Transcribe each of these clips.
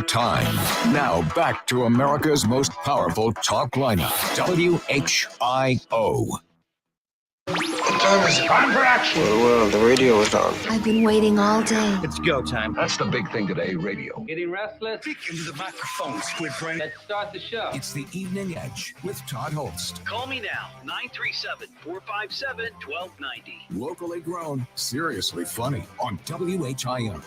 time. Now back to America's most powerful talk lineup, WHIO. What time is it? Time for action. Well, the radio is on. I've been waiting all day. It's go time. That's the big thing today, radio. Getting restless? Speak into the microphone, squid friend. Let's start the show. It's the Evening Edge with Todd Hollst. Call me now, 937-457-1290. Locally grown, seriously funny on WHIO.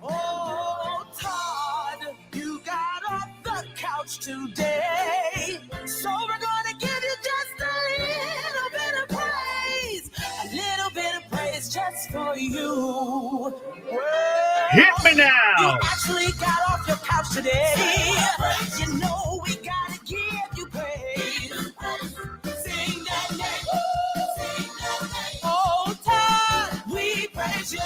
Oh, Todd, you got off the couch today. So we're gonna give you just a little bit of praise. A little bit of praise just for you. Well, Hit me now. you actually got off your couch today. You know we gotta give you praise. Sing that name. Sing that name. Oh, Todd, we praise you.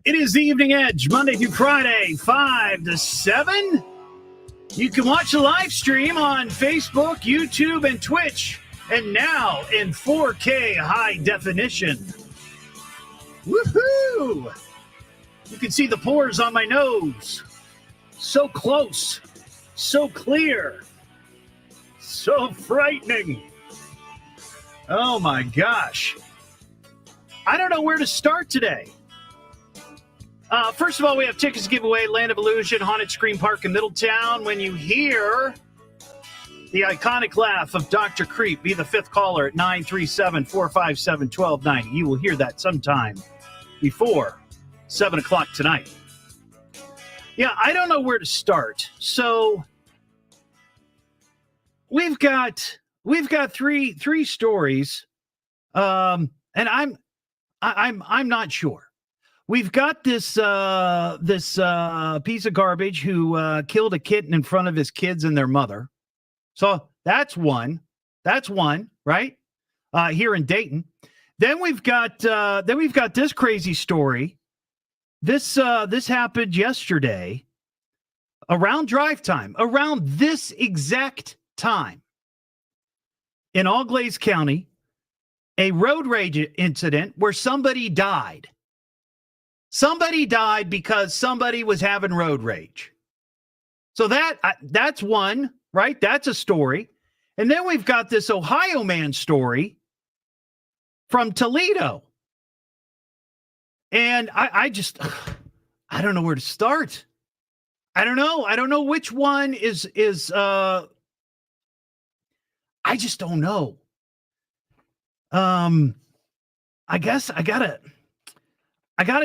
It is the Evening Edge, Monday through Friday, 5 to 7. You can watch the live stream on Facebook, YouTube, and Twitch. And now in 4K high definition. Woohoo! You can see the pores on my nose. So close. So clear. So frightening. Oh my gosh. I don't know where to start today. First of all, we have tickets to give away, Land of Illusion, Haunted Scream Park in Middletown. When you hear the iconic laugh of Dr. Creep, be the fifth caller at 937-457-1290. You will hear that sometime before 7 o'clock tonight. Yeah, I don't know where to start. So we've got three stories, and I'm not sure. We've got this piece of garbage who killed a kitten in front of his kids and their mother. So that's one. That's one, right? Here in Dayton. Then we've got this crazy story. This happened yesterday around drive time, around this exact time in Auglaize County, a road rage incident where somebody died. Somebody died because somebody was having road rage. So that's one, right? That's a story. And then we've got this Ohio man story from Toledo. And I don't know where to start. I don't know. I don't know which one is I just don't know. I guess I gotta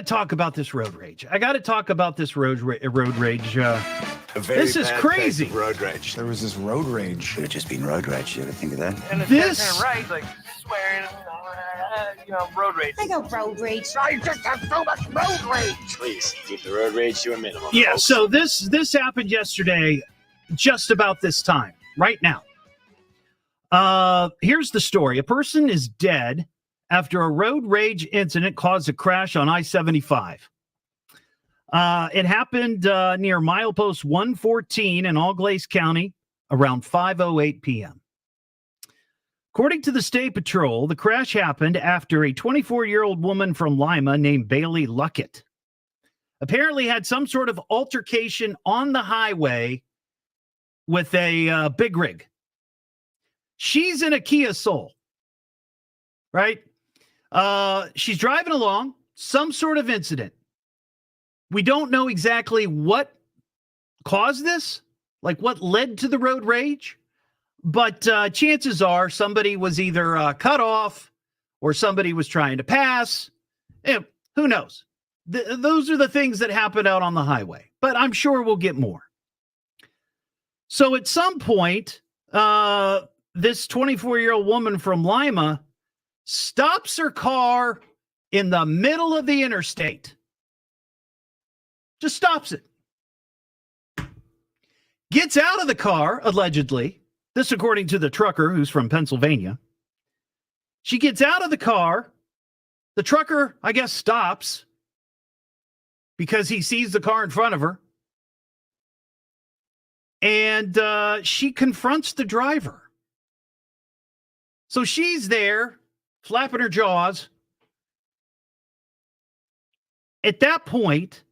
talk about this road rage. I got to talk about this road rage. This is crazy. Road rage. There was this road rage. Should have just been road rage. You ever think of that? And it's This- right, like swearing, road rage. I got road rage. I just have so much road rage. Please keep the road rage to a minimum. Yeah, folks. so this happened yesterday, just about this time, right now. Here's the story. A person is dead after a road rage incident caused a crash on I-75. It happened near milepost 114 in Auglaize County around 5:08 p.m. According to the State Patrol, the crash happened after a 24-year-old woman from Lima named Bailey Luckett apparently had some sort of altercation on the highway with a big rig. She's in a Kia Soul, right? She's driving along, some sort of incident. We don't know exactly what caused this, like what led to the road rage, but chances are somebody was either cut off or somebody was trying to pass. Who knows? Those are the things that happen out on the highway, but I'm sure we'll get more. So at some point, this 24-year-old woman from Lima stops her car in the middle of the interstate. Just stops it. Gets out of the car, allegedly. This according to the trucker who's from Pennsylvania. She gets out of the car. The trucker, I guess, stops because he sees the car in front of her. And she confronts the driver. So she's there, flapping her jaws. At that point,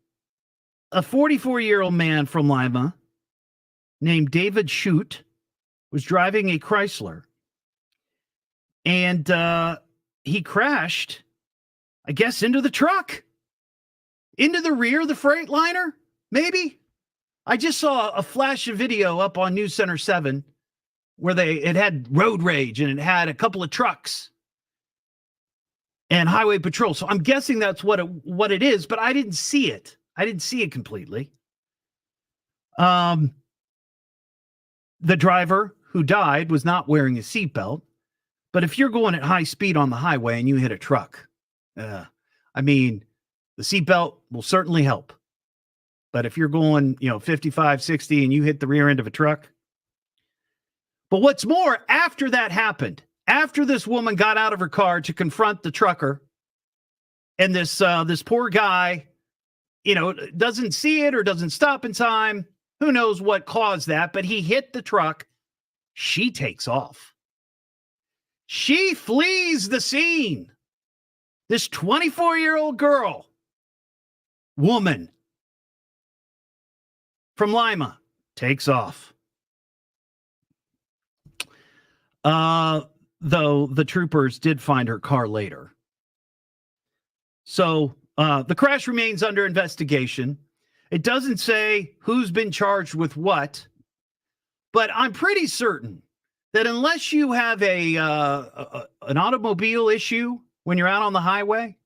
A 44-year-old man from Lima named David Shute was driving a Chrysler, and he crashed, I guess, into the truck, into the rear of the Freightliner, maybe. I just saw a flash of video up on News Center 7 where it had road rage and it had a couple of trucks and highway patrol. So I'm guessing that's what it is, but I didn't see it. I didn't see it completely. The driver who died was not wearing a seatbelt, but if you're going at high speed on the highway and you hit a truck, the seatbelt will certainly help. But if you're going, 55, 60 and you hit the rear end of a truck. But what's more, after that happened, after this woman got out of her car to confront the trucker, and this poor guy, doesn't see it or doesn't stop in time. Who knows what caused that, but he hit the truck. She takes off. She flees the scene. This 24-year-old woman from Lima takes off. Though the troopers did find her car later. So the crash remains under investigation. It doesn't say who's been charged with what, but I'm pretty certain that unless you have an automobile issue when you're out on the highway,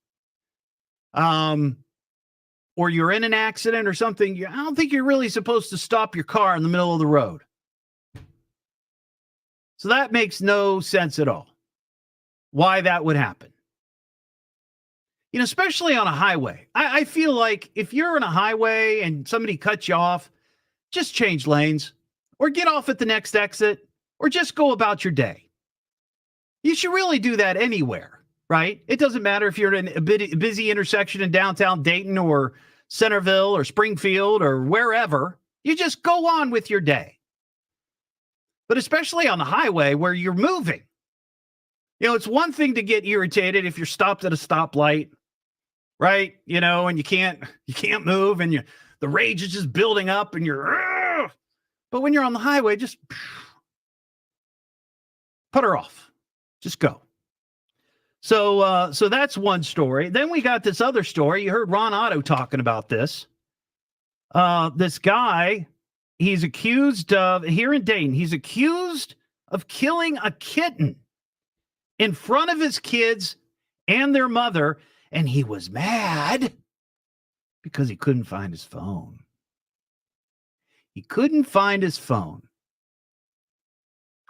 or you're in an accident or something, I don't think you're really supposed to stop your car in the middle of the road. So that makes no sense at all. Why that would happen. Especially on a highway. I feel like if you're on a highway and somebody cuts you off, just change lanes or get off at the next exit or just go about your day. You should really do that anywhere, right? It doesn't matter if you're in a busy intersection in downtown Dayton or Centerville or Springfield or wherever. You just go on with your day. But especially on the highway where you're moving. It's one thing to get irritated if you're stopped at a stoplight, right? And you can't move and the rage is just building up and you're, but when you're on the highway, just put her off. Just go. So that's one story. Then we got this other story. You heard Ron Otto talking about this. This guy, he's accused of, here in Dayton, he's accused of killing a kitten in front of his kids and their mother, and he was mad because he couldn't find his phone. He couldn't find his phone.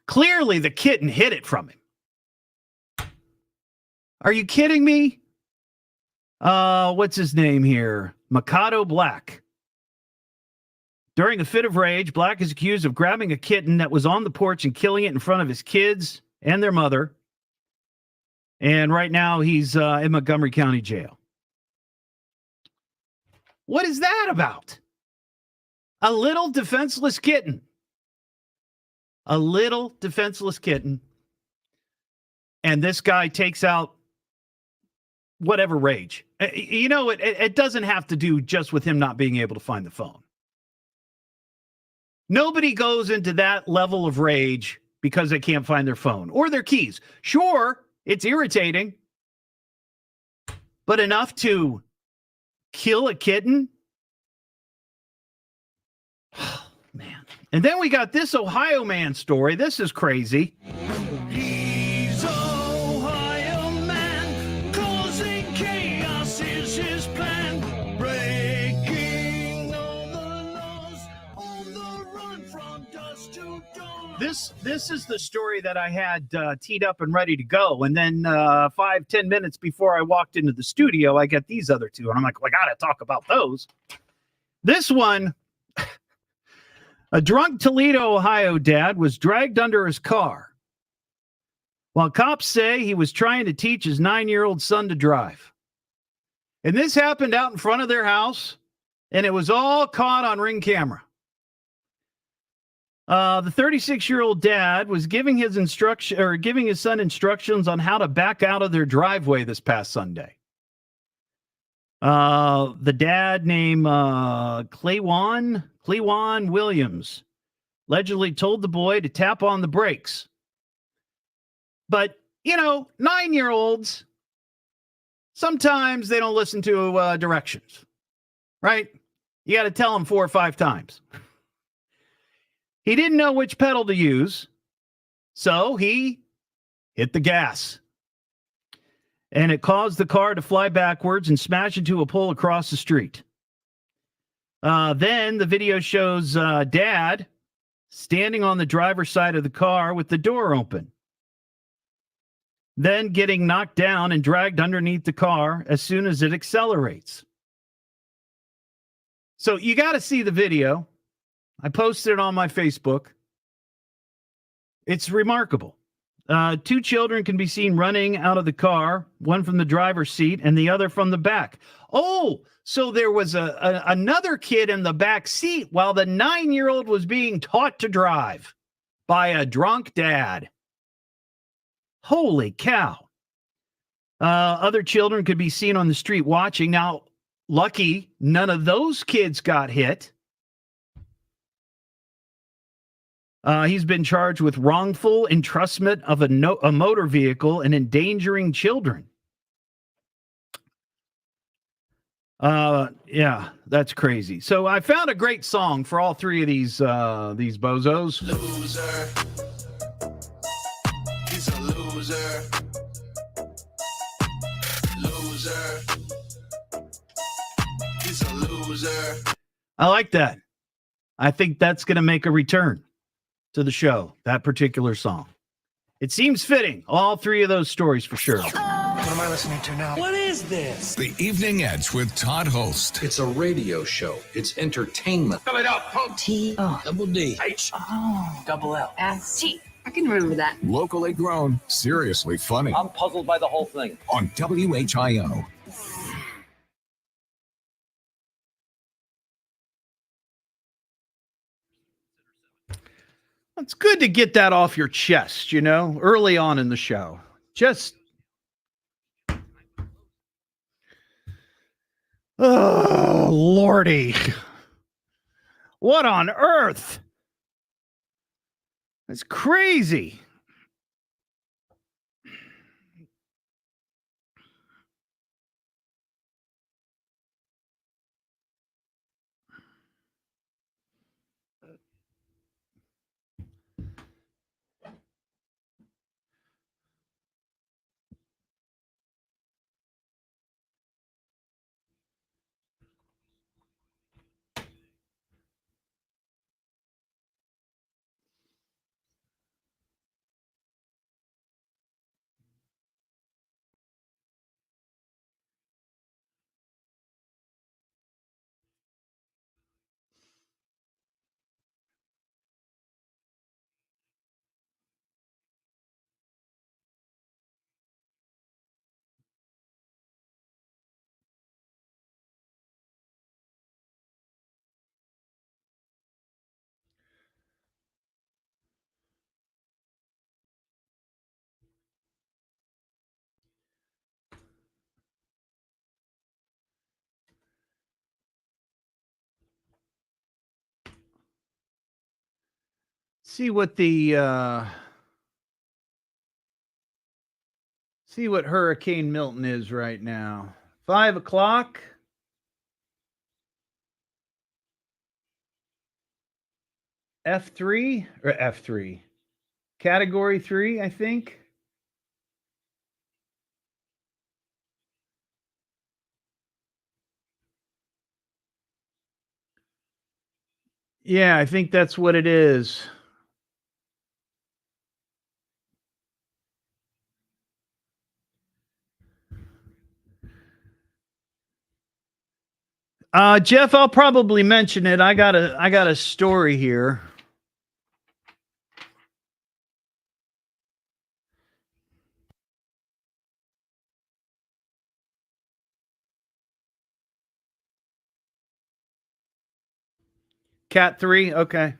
Clearly, the kitten hid it from him. Are you kidding me? What's his name here? Mikado Black. During a fit of rage, Black is accused of grabbing a kitten that was on the porch and killing it in front of his kids and their mother. And right now he's in Montgomery County Jail. What is that about? A little defenseless kitten. A little defenseless kitten. And this guy takes out whatever rage. It doesn't have to do just with him not being able to find the phone. Nobody goes into that level of rage because they can't find their phone or their keys. Sure, it's irritating, but enough to kill a kitten? Oh, man. And then we got this Ohio man story. This is crazy. He's Ohio man, causing chaos is his plan, breaking all the laws, on the run from dusk to dawn. This is the story that I had teed up and ready to go. And then 5-10 minutes before I walked into the studio, I got these other two. And I'm like, well, I got to talk about those. This one, a drunk Toledo, Ohio dad was dragged under his car while cops say he was trying to teach his 9-year-old son to drive. And this happened out in front of their house, and it was all caught on Ring camera. The 36-year-old dad was giving his son instructions on how to back out of their driveway this past Sunday. The dad named Clewan Williams allegedly told the boy to tap on the brakes. But, 9-year-olds, sometimes they don't listen to directions, right? You got to tell them 4 or 5 times. He didn't know which pedal to use, so he hit the gas. And it caused the car to fly backwards and smash into a pole across the street. Then the video shows Dad standing on the driver's side of the car with the door open, then getting knocked down and dragged underneath the car as soon as it accelerates. So you got to see the video. I posted it on my Facebook. It's remarkable. 2 children can be seen running out of the car, one from the driver's seat and the other from the back. Oh, so there was another kid in the back seat while the 9-year-old was being taught to drive by a drunk dad. Holy cow. Other children could be seen on the street watching. Now, lucky none of those kids got hit. He's been charged with wrongful entrustment of a motor vehicle and endangering children. Yeah, that's crazy. So I found a great song for all 3 of these bozos. Loser. He's a loser. Loser. He's a loser. I like that. I think that's going to make a return to the show, that particular song. It seems fitting. All 3 of those stories for sure. What am I listening to now? What is this? The Evening Edge with Todd Hollst. It's a radio show. It's entertainment. Fill it up, punk. Double D. H. Double L. S-T. I can remember that. Locally grown, seriously funny. I'm puzzled by the whole thing. On WHIO. It's good to get that off your chest, early on in the show. Just, oh, Lordy. What on earth? That's crazy. See what Hurricane Milton is right now. 5 o'clock. F3 or F3. Category 3, I think. Yeah, I think that's what it is. Jeff, I'll probably mention it. I got a story here. Cat 3, okay.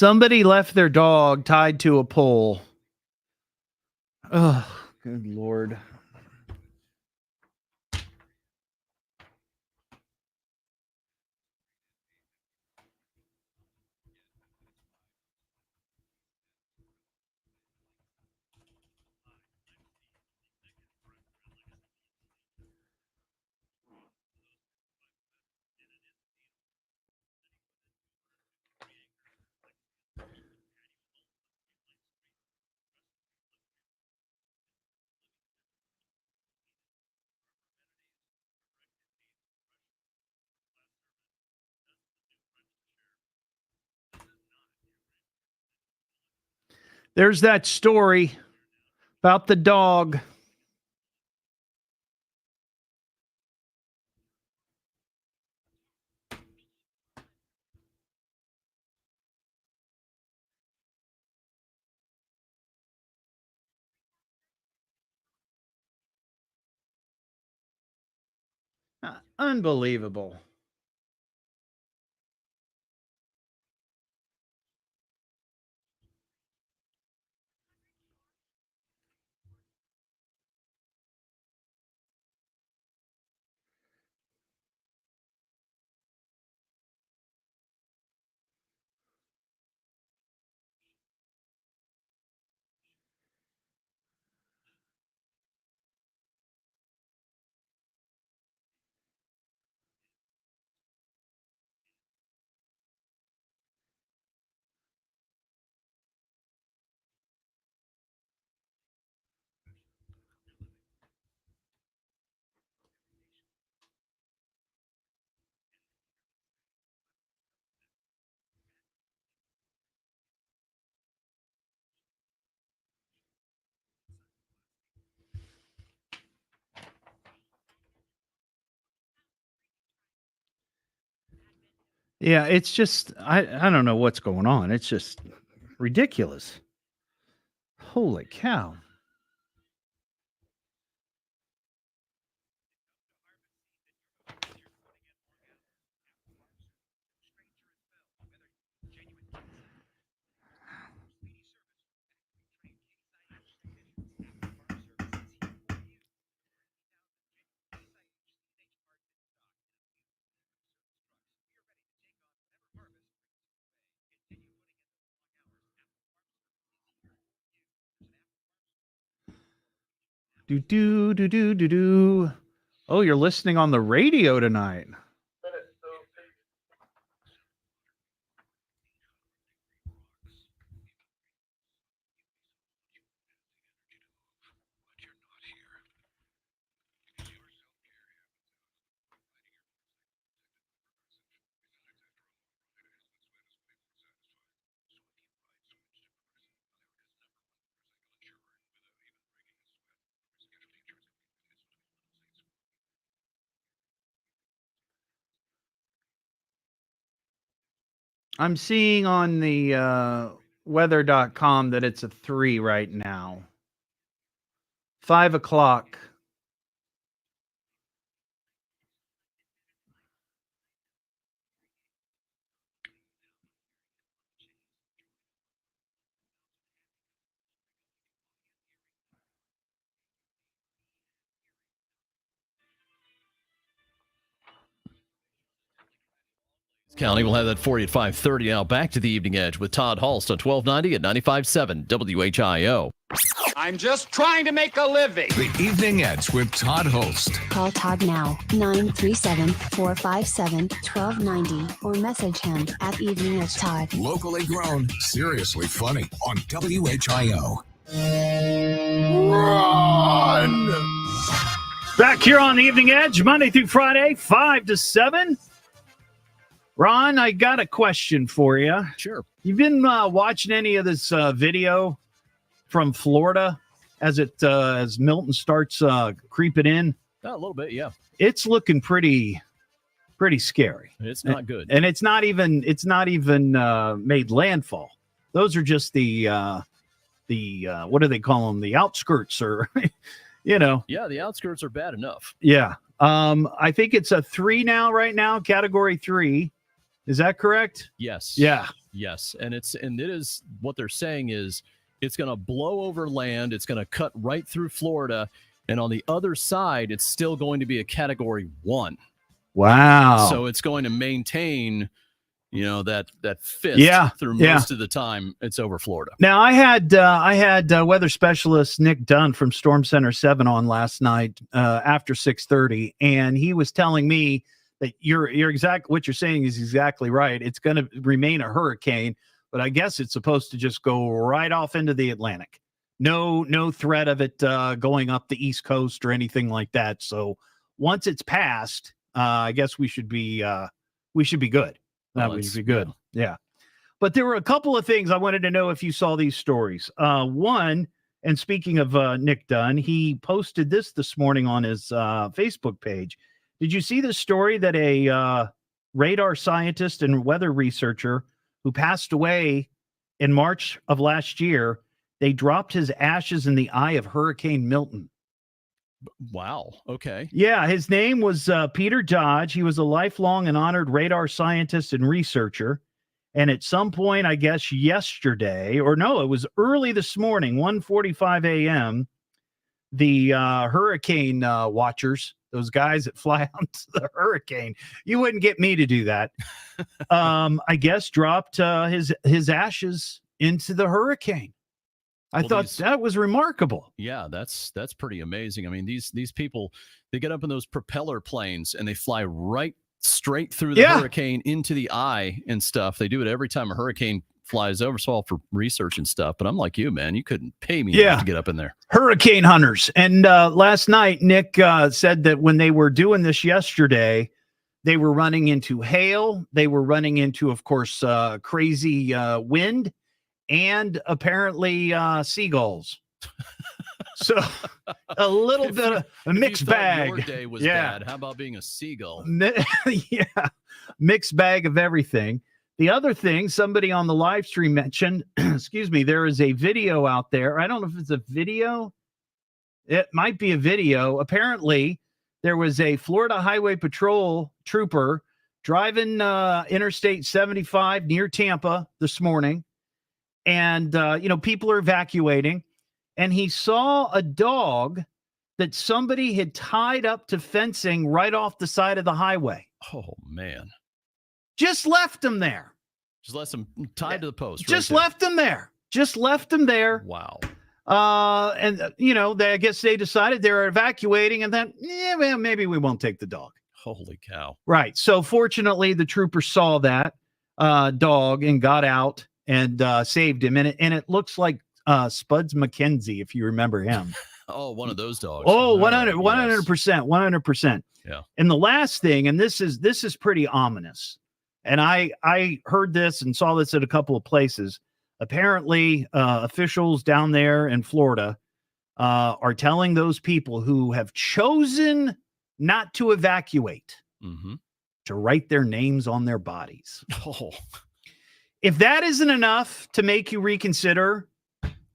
Somebody left their dog tied to a pole. Oh, good Lord. There's that story about the dog. Unbelievable. Yeah, it's just I don't know what's going on. It's just ridiculous. Holy cow. Do do do do do do. Oh, you're listening on the radio tonight. I'm seeing on the weather.com that it's a 3 right now. 5 o'clock. County will have that for you at 5:30. Now back to the Evening Edge with Todd Hollst on 1290 at 95.7 WHIO. I'm just trying to make a living. The Evening Edge with Todd Hollst. Call Todd now, 937-457-1290, or message him at Evening Edge Todd. Locally grown, seriously funny on WHIO. Run! Back here on the Evening Edge, Monday through Friday, 5 to 7. Ron, I got a question for you. Sure. You've been watching any of this video from Florida as Milton starts creeping in? A little bit, yeah. It's looking pretty scary. It's not good. And it's not even made landfall. Those are just the what do they call them? The outskirts, or Yeah, the outskirts are bad enough. Yeah. I think it's a 3 now, right now, category 3. Is that correct? Yes. Yeah. Yes, and it is what they're saying is it's going to blow over land. It's going to cut right through Florida, and on the other side, it's still going to be a Category 1. Wow! So it's going to maintain, that fist through most of the time it's over Florida. Now I had weather specialist Nick Dunn from Storm Center 7 on last night after 6:30, and he was telling me that what you're saying is exactly right. It's going to remain a hurricane, but I guess it's supposed to just go right off into the Atlantic. No threat of it going up the East Coast or anything like that. So once it's passed, I guess we should be good. We should be good. Yeah. But there were a couple of things I wanted to know if you saw these stories. One, and speaking of Nick Dunn, he posted this morning on his Facebook page. Did you see the story that a radar scientist and weather researcher who passed away in March of last year, they dropped his ashes in the eye of Hurricane Milton? Wow. Okay. Yeah, his name was Peter Dodge. He was a lifelong and honored radar scientist and researcher. And at some point, I guess yesterday, or no, it was early this morning, 1:45 a.m., the hurricane watchers, those guys that fly onto the hurricane, you wouldn't get me to do that. I guess dropped his ashes into the hurricane. I thought that was remarkable. Yeah, that's pretty amazing. I mean, these people, they get up in those propeller planes and they fly right straight through the hurricane into the eye and stuff. They do it every time a hurricane flies over. So all for research and stuff. But I'm like you, man. You couldn't pay me enough to get up in there. Hurricane hunters. And last night, Nick said that when they were doing this yesterday, they were running into hail. They were running into, of course, crazy wind and apparently seagulls. So a little bit of a mixed bag. Your day was bad. How about being a seagull? Yeah, mixed bag of everything. The other thing, somebody on the live stream mentioned, excuse me, there is a video out there. I don't know if it's a video. It might be a video. Apparently, there was a Florida Highway Patrol trooper driving Interstate 75 near Tampa this morning. And, people are evacuating. And he saw a dog that somebody had tied up to fencing right off the side of the highway. Oh, man. Just left him there. Just left him tied to the post. Just left him there. Just left him there. Wow. I guess they decided they're evacuating and then, maybe we won't take the dog. Holy cow. Right. So fortunately, the trooper saw that dog and got out and saved him. And it looks like Spuds McKenzie, if you remember him. Oh, one of those dogs. Oh, 100%. Yeah. And the last thing, and this is pretty ominous. And I heard this and saw this at a couple of places. Apparently, officials down there in Florida are telling those people who have chosen not to evacuate to write their names on their bodies. Oh. If that isn't enough to make you reconsider,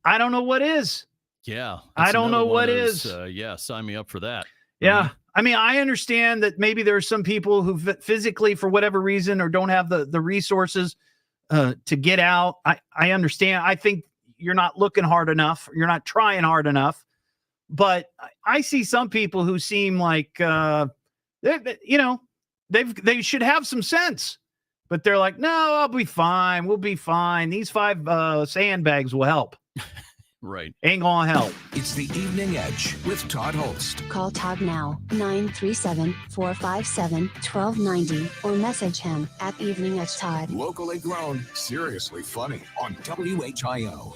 I don't know what is. Yeah. I don't know what is. Sign me up for that. Yeah. I mean, I understand that maybe there are some people who physically, for whatever reason, or don't have the resources to get out. I understand. I think you're not looking hard enough. You're not trying hard enough. But I see some people who seem like, they should have some sense. But they're like, no, I'll be fine. We'll be fine. These 5 sandbags will help. Right. Ain't gonna help. It's the Evening Edge with Todd Hollst. Call Todd now, 937-457-1290, or message him at Evening Edge Todd. Locally grown, seriously funny on WHIO.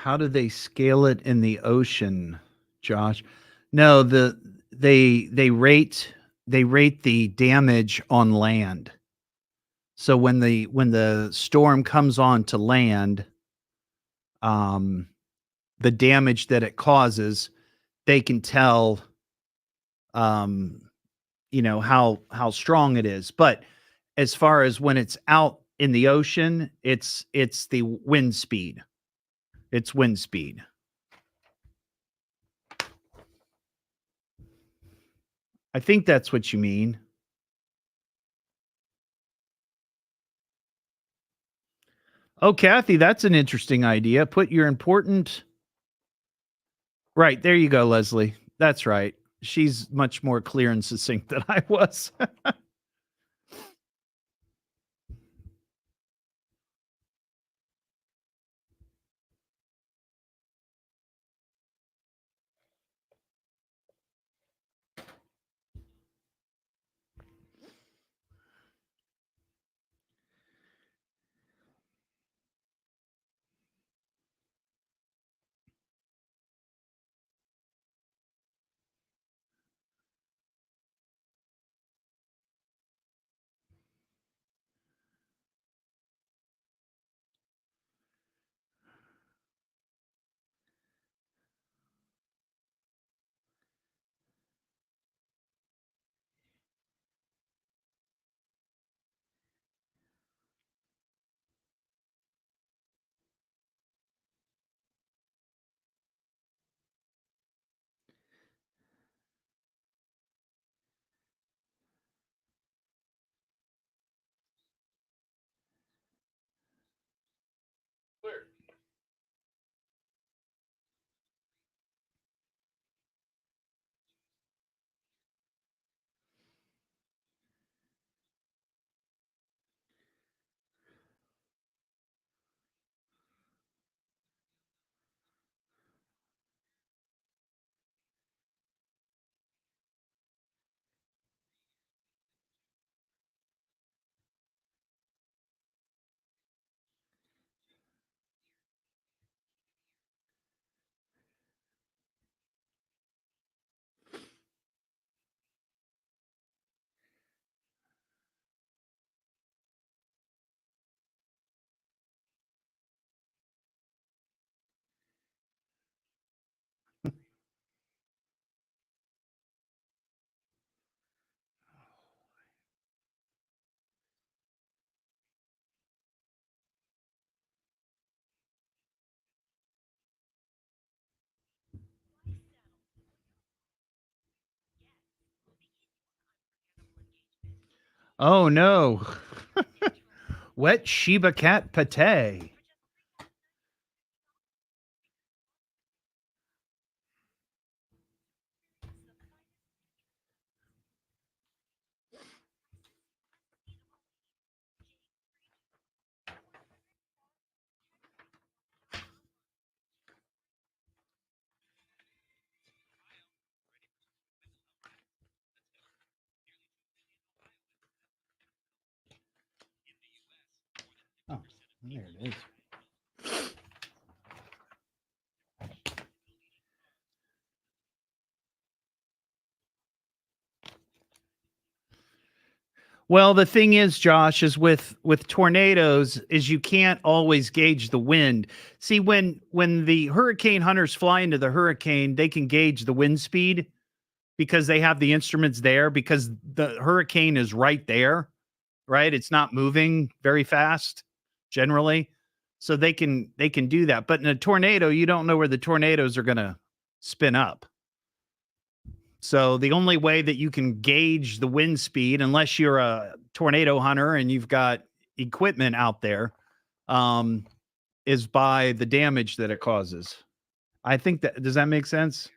How do they scale it in the ocean, Josh? No, they rate the damage on land. So when the storm comes on to land, the damage that it causes, they can tell how strong it is. But as far as when it's out in the ocean, it's the wind speed. It's wind speed. I think that's what you mean. Oh, Kathy, that's an interesting idea. Put your important. Right, there you go, Leslie. That's right. She's much more clear and succinct than I was. Oh no. Wet Shiba cat pate. Oh, there it is. Well, the thing is, Josh, is with tornadoes, is you can't always gauge the wind. See, when the hurricane hunters fly into the hurricane, they can gauge the wind speed because they have the instruments there because the hurricane is right there, right? It's not moving very fast generally. So they can do that. But in a tornado, you don't know where the tornadoes are going to spin up. So the only way that you can gauge the wind speed, unless you're a tornado hunter and you've got equipment out there, is by the damage that it causes. I think that does that make sense?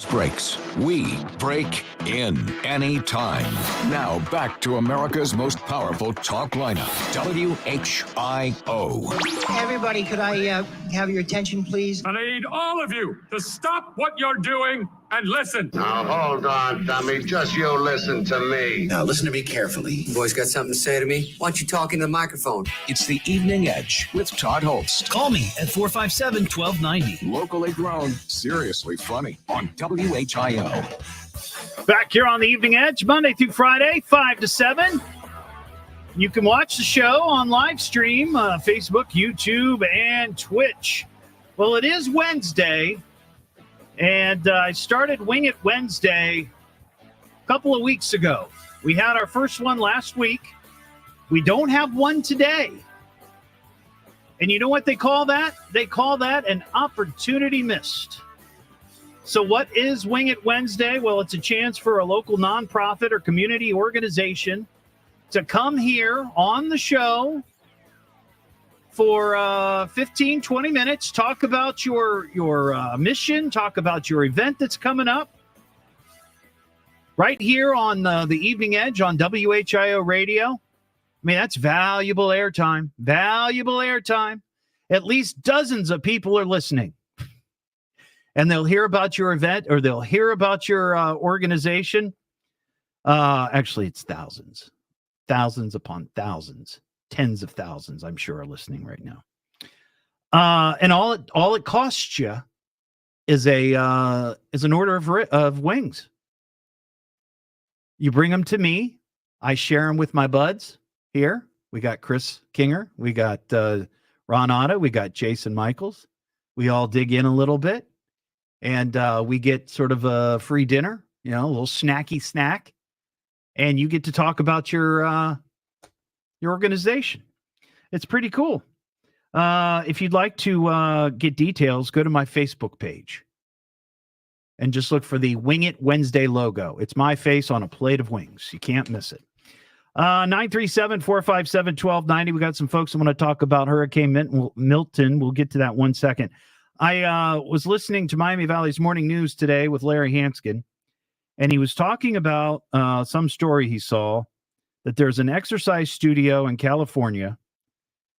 breaks. We break in anytime. Now back to America's most powerful talk lineup, WHIO. Everybody, could I have your attention, please? I need all of you to stop what you're doing and listen. Now, hold on, dummy. Just you listen to me. Now, listen to me carefully. You boys got something to say to me? Why don't you talk into the microphone? It's the Evening Edge with Todd Hollst. Call me at 457-1290. Locally grown, seriously funny on WHIO. Back here on the Evening Edge, Monday through Friday, 5 to 7. You can watch the show on live stream, Facebook, YouTube, and Twitch. Well, it is Wednesday, and I started Wing It Wednesday a couple of weeks ago. We had our first one last week. We don't have one today. And you know what they call that? They call that an opportunity missed. So what is Wing It Wednesday? Well, it's a chance for a local nonprofit or community organization to come here on the show for 15, 20 minutes, talk about your mission, talk about your event that's coming up right here on the Evening Edge on WHIO Radio. I mean, that's valuable airtime, At least dozens of people are listening. And they'll hear about your event or they'll hear about your organization. Actually, it's thousands upon thousands, tens of thousands, I'm sure, are listening right now. And all it costs you is an order of wings. You bring them to me. I share them with my buds here. We got Chris Kinger. We got Ron Otto. We got Jason Michaels. We all dig in a little bit. And we get sort of a free dinner, a little snacky snack. And you get to talk about your organization. It's pretty cool. If you'd like to get details, go to my Facebook page. And just look for the Wing It Wednesday logo. It's my face on a plate of wings. You can't miss it. 937-457-1290. We got some folks that want to talk about Hurricane Milton. We'll get to that one second. I was listening to Miami Valley's Morning News today with Larry Hanskin, and he was talking about some story he saw that there's an exercise studio in California.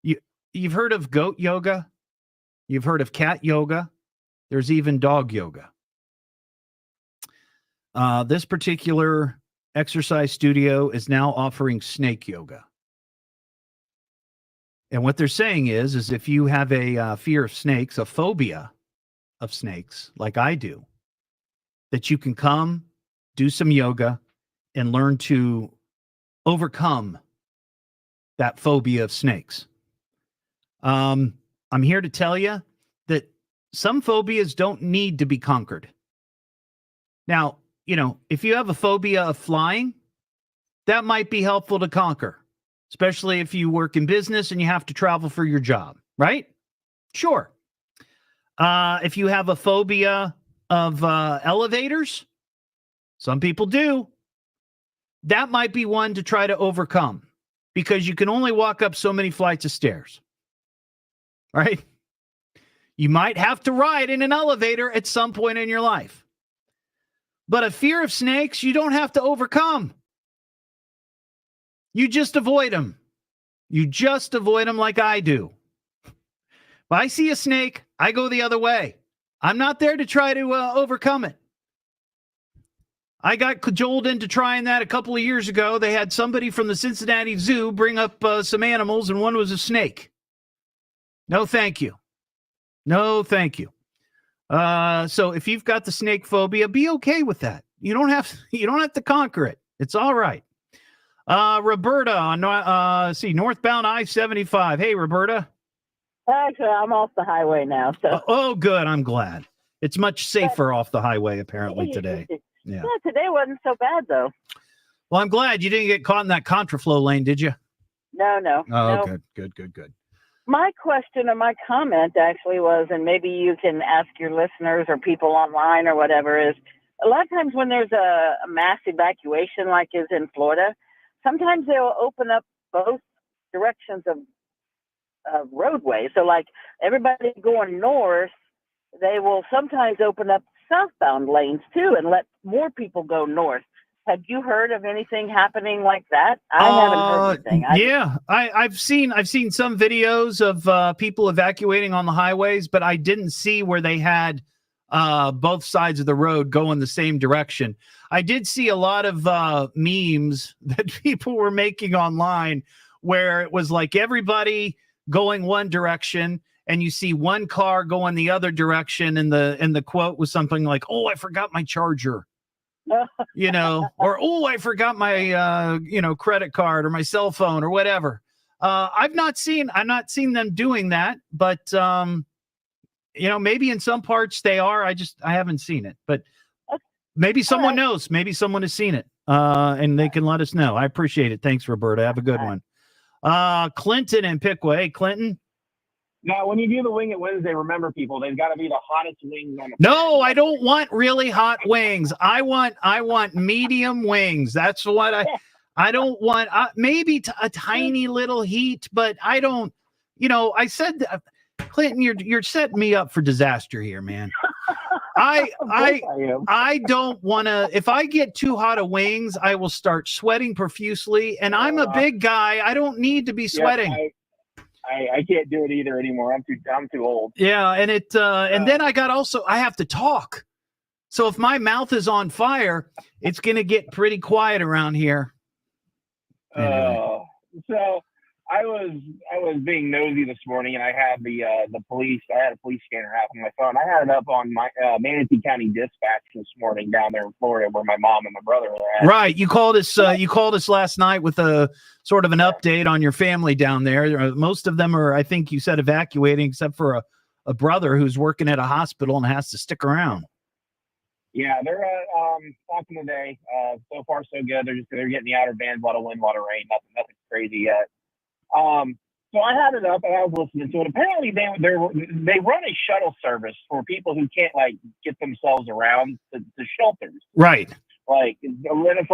You've heard of goat yoga? You've heard of cat yoga? There's even dog yoga. This particular exercise studio is now offering snake yoga. And what they're saying is if you have a fear of snakes, a phobia of snakes, like I do, that you can come, do some yoga, and learn to overcome that phobia of snakes. I'm here to tell you that some phobias don't need to be conquered. Now, if you have a phobia of flying, that might be helpful to conquer. Especially if you work in business and you have to travel for your job, right? Sure. If you have a phobia of elevators, some people do, that might be one to try to overcome because you can only walk up so many flights of stairs, right? You might have to ride in an elevator at some point in your life. But a fear of snakes, you don't have to overcome. You just avoid them. You just avoid them like I do. If I see a snake, I go the other way. I'm not there to try to overcome it. I got cajoled into trying that a couple of years ago. They had somebody from the Cincinnati Zoo bring up some animals, and one was a snake. No, thank you. No, thank you. So if you've got the snake phobia, be okay with that. You don't have to conquer it. It's all right. Roberta on northbound I-75. Hey, Roberta. Actually, I'm off the highway now. So. Oh, good. I'm glad. It's much safer off the highway apparently today. Yeah. Today wasn't so bad though. Well, I'm glad you didn't get caught in that contraflow lane, did you? No. Oh, no. Good. My question or my comment actually was, and maybe you can ask your listeners or people online or whatever, is a lot of times when there's a mass evacuation like is in Florida, sometimes they'll open up both directions of roadways. So like everybody going north, they will sometimes open up southbound lanes too and let more people go north. Have you heard of anything happening like that? I haven't heard anything. I've seen some videos of people evacuating on the highways, but I didn't see where they had both sides of the road go in the same direction. I did see a lot of memes that people were making online where it was like everybody going one direction and you see one car going the other direction, and the quote was something like, "Oh, I forgot my charger." Or, "Oh, I forgot my credit card or my cell phone or whatever." I'm not seeing them doing that, but maybe in some parts they are. I haven't seen it, but maybe someone knows. Maybe someone has seen it, and they can let us know. I appreciate it. Thanks, Roberta. Have a good one. Clinton and Piqua. Hey, Clinton. Now, when you do the Wing It Wednesday, remember, people, they've got to be the hottest wings on the No, I don't want really hot wings. I want medium wings. That's what I don't want. Maybe a tiny little heat, but I don't. I said, Clinton, you're setting me up for disaster here, man. I don't want to. If I get too hot of wings, I will start sweating profusely, and I'm a big guy. I don't need to be sweating. I can't do it either anymore. I'm too old. Yeah, and and then I have to talk. So if my mouth is on fire, it's gonna get pretty quiet around here. So I was being nosy this morning, and I had the police. I had a police scanner app on my phone. I had it up on my Manatee County Dispatch this morning down there in Florida, where my mom and my brother are at. Right. You called us. You called us last night with a sort of an update on your family down there. Most of them are, I think you said, evacuating, except for a brother who's working at a hospital and has to stick around. Yeah, they're talking today. So far, so good. They're getting the outer bands, a lot of wind, a lot of rain. Nothing crazy yet. So I had it up and I was listening to it. Apparently they run a shuttle service for people who can't get themselves around the shelters. Right. It's a lot of,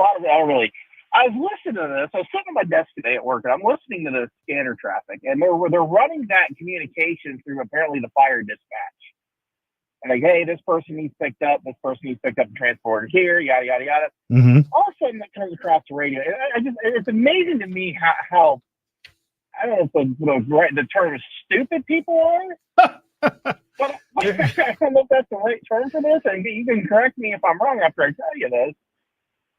I was listening to this. I was sitting at my desk today at work and I'm listening to the scanner traffic, and they're running that communication through apparently the fire dispatch. And hey, this person needs picked up, this person needs picked up and transported here, yada, yada, yada. Mm-hmm. All of a sudden that comes across the radio. It's amazing to me how I don't know if the term is stupid people are, but I don't know if that's the right term for this. And you can correct me if I'm wrong after I tell you this.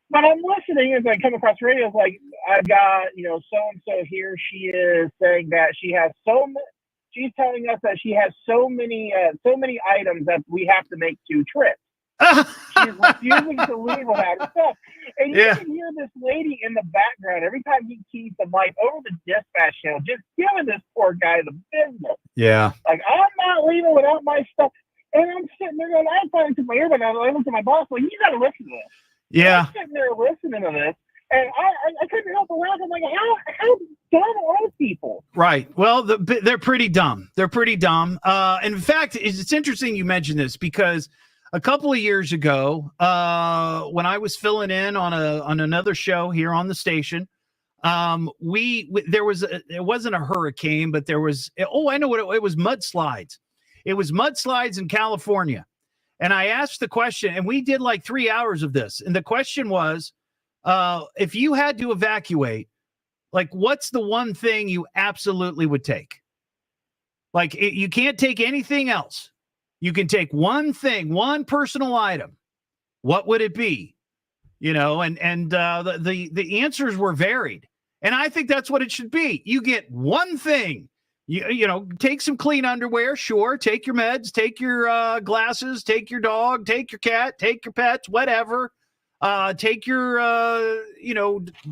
But I'm listening as I come across the radio. It's like, I've got, so-and-so here. She is saying that she's telling us that she has so many items that we have to make 2 trips. She's refusing to leave without her stuff. And you can hear this lady in the background every time he keys the mic over the dispatch channel, just giving this poor guy the business. Yeah. Like, I'm not leaving without my stuff. And I'm sitting there going, I finally took my earbud out. I looked at my boss, like, you got to listen to this. Yeah. I'm sitting there listening to this, and I couldn't help but laugh. I'm like, how dumb are people? Right. Well, they're pretty dumb. They're pretty dumb. In fact, it's interesting you mentioned this because a couple of years ago, when I was filling in on another show here on the station, it wasn't a hurricane, but there was, I know what it was, mudslides. It was mudslides in California. And I asked the question, and we did 3 hours of this. And the question was, if you had to evacuate, what's the one thing you absolutely would take? You can't take anything else. You can take one thing, one personal item. What would it be? The answers were varied. And I think that's what it should be. You get one thing. Take some clean underwear, sure. Take your meds, take your glasses, take your dog, take your cat, take your pets, whatever. Take your,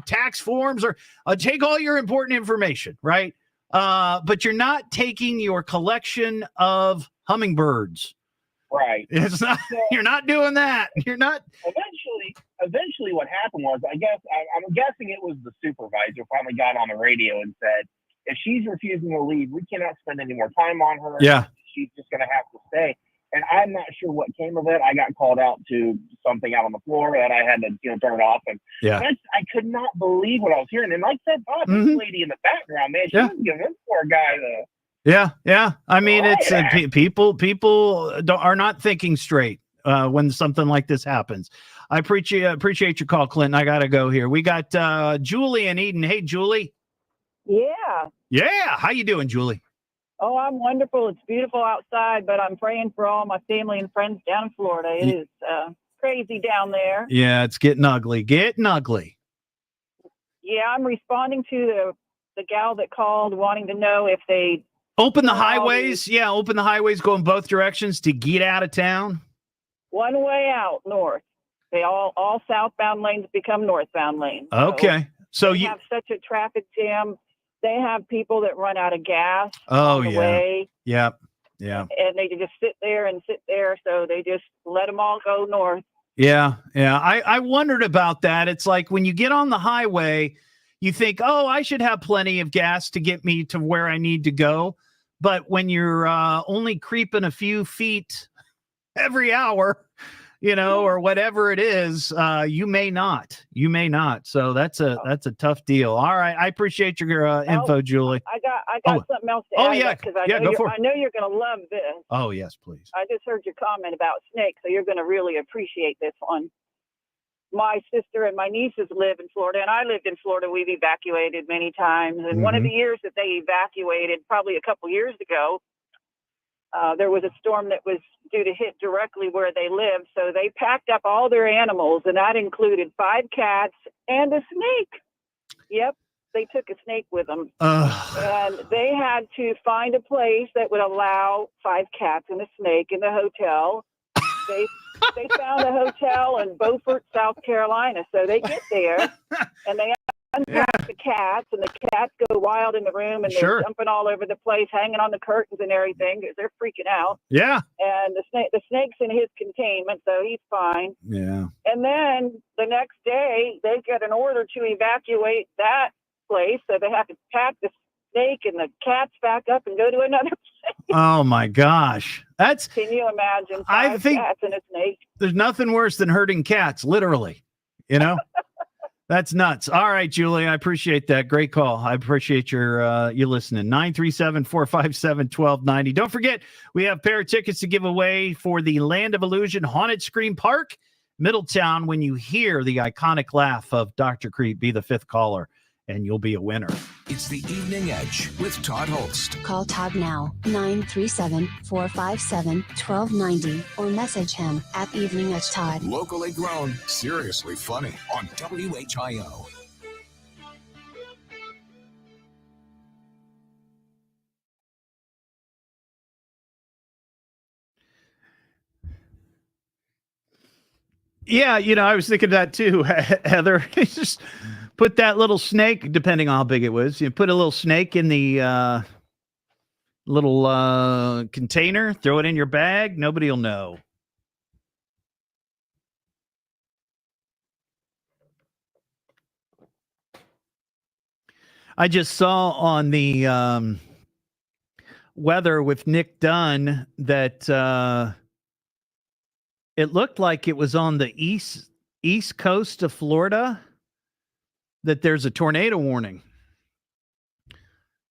tax forms or take all your important information, right? But you're not taking your collection of hummingbirds. Right. It's not. You're not doing that. You're not. Eventually, what happened was, I'm guessing it was the supervisor finally got on the radio and said, if she's refusing to leave, we cannot spend any more time on her. Yeah. She's just going to have to stay. And I'm not sure what came of it. I got called out to something out on the floor that I had to turn off. And I could not believe what I was hearing. And like I said, Bob, this lady in the background, man, she was giving this poor guy the... Yeah. I mean, it's people are not thinking straight when something like this happens. I appreciate your call, Clinton. I got to go here. We got Julie in Eden. Hey, Julie. Yeah. Yeah. How you doing, Julie? Oh, I'm wonderful. It's beautiful outside, but I'm praying for all my family and friends down in Florida. It is crazy down there. Yeah, it's getting ugly. Getting ugly. Yeah, I'm responding to the gal that called wanting to know if they open the highways. Yeah, open the highways, go in both directions to get out of town. One way out north. They all southbound lanes become northbound lanes. Okay. So you have such a traffic jam. They have people that run out of gas on the way. Yep. Yeah. And they just sit there. So they just let them all go north. Yeah. Yeah. I wondered about that. It's like when you get on the highway, you think, oh, I should have plenty of gas to get me to where I need to go. But when you're only creeping a few feet every hour, or whatever it is, you may not. So that's a tough deal. All right. I appreciate your info, Julie. I got something else to add. Yeah. Because I know you're going to love this. Oh, yes, please. I just heard your comment about snakes, so you're going to really appreciate this one. My sister and my nieces live in Florida, and I lived in Florida. We've evacuated many times. And one of the years that they evacuated, probably a couple years ago, there was a storm that was due to hit directly where they live. So they packed up all their animals, and that included 5 cats and a snake. Yep. They took a snake with them. And they had to find a place that would allow 5 cats and a snake in the hotel. They found a hotel in Beaufort, South Carolina. So they get there, and they unpack the cats, and the cats go wild in the room, and they're jumping all over the place, hanging on the curtains and everything because they're freaking out. Yeah. And the snake's in his containment, so he's fine. Yeah. And then the next day, they get an order to evacuate that place, so they have to pack the snake and the cats back up and go to another place. Oh my gosh. Can you imagine 5 cats and a snake? There's nothing worse than hurting cats, literally. That's nuts. All right, Julie, I appreciate that. Great call. I appreciate your you listening. 937-457-1290. Don't forget, we have pair of tickets to give away for the Land of Illusion Haunted Scream Park, Middletown. When you hear the iconic laugh of Dr. Creep, be the 5th caller, and you'll be a winner. It's the Evening Edge with Todd Hollst. Call Todd now, 937-457-1290, or message him at Evening Edge Todd. Locally grown, seriously funny on WHIO. Yeah, I was thinking that too, Heather. Just put that little snake, depending on how big it was, you put a little snake in the little container, throw it in your bag. Nobody will know. I just saw on the weather with Nick Dunn that it looked like it was on the east coast of Florida that there's a tornado warning.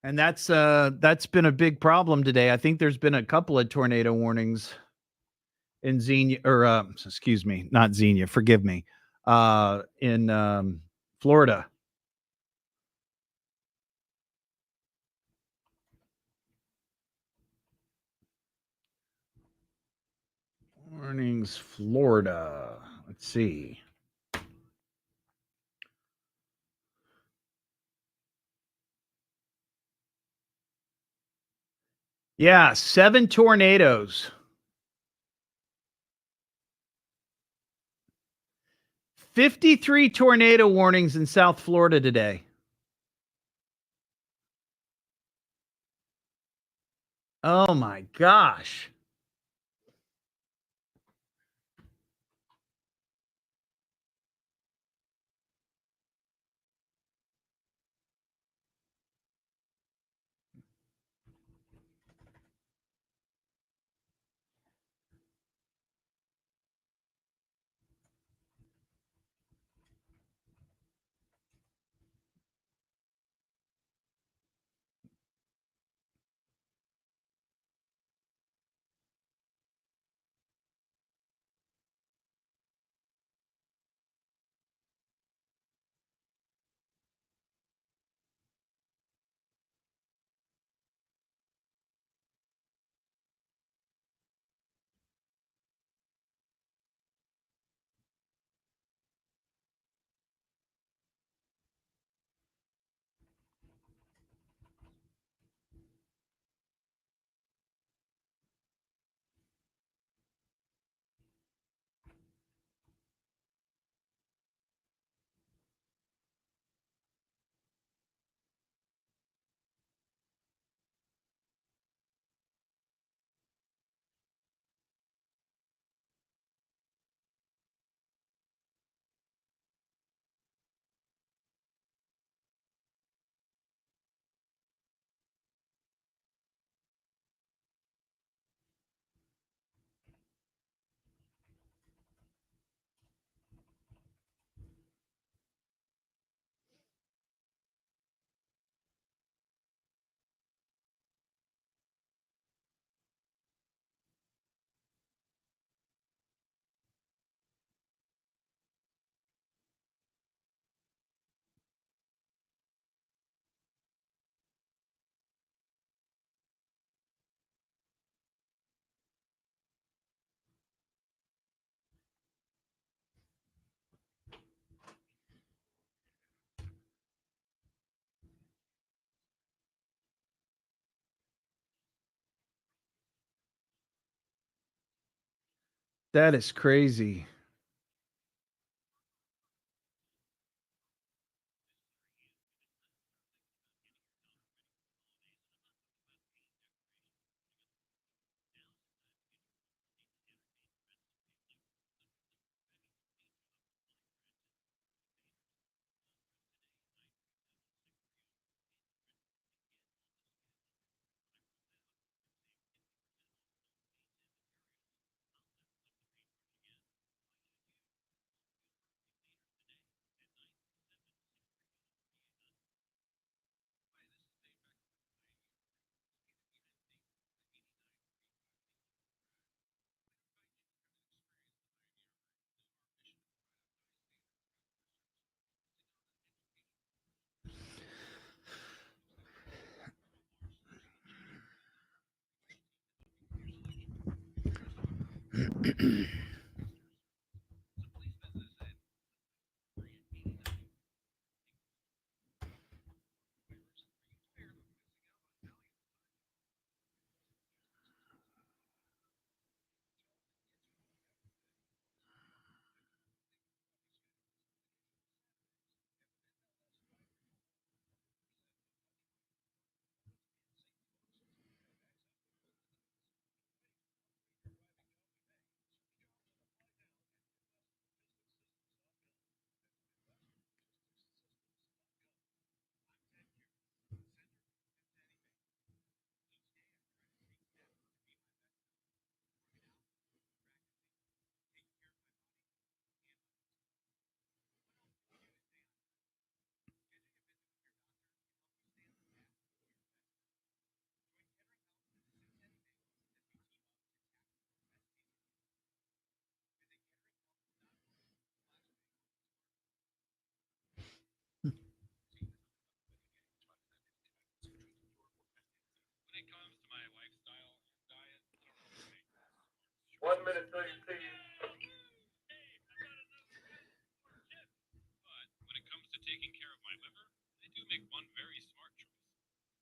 And that's been a big problem today. I think there's been a couple of tornado warnings in Xenia, or excuse me, not Xenia, forgive me, in Florida. Warnings, Florida. Let's see. Yeah, 7 tornadoes. 53 tornado warnings in South Florida today. Oh my gosh. That is crazy.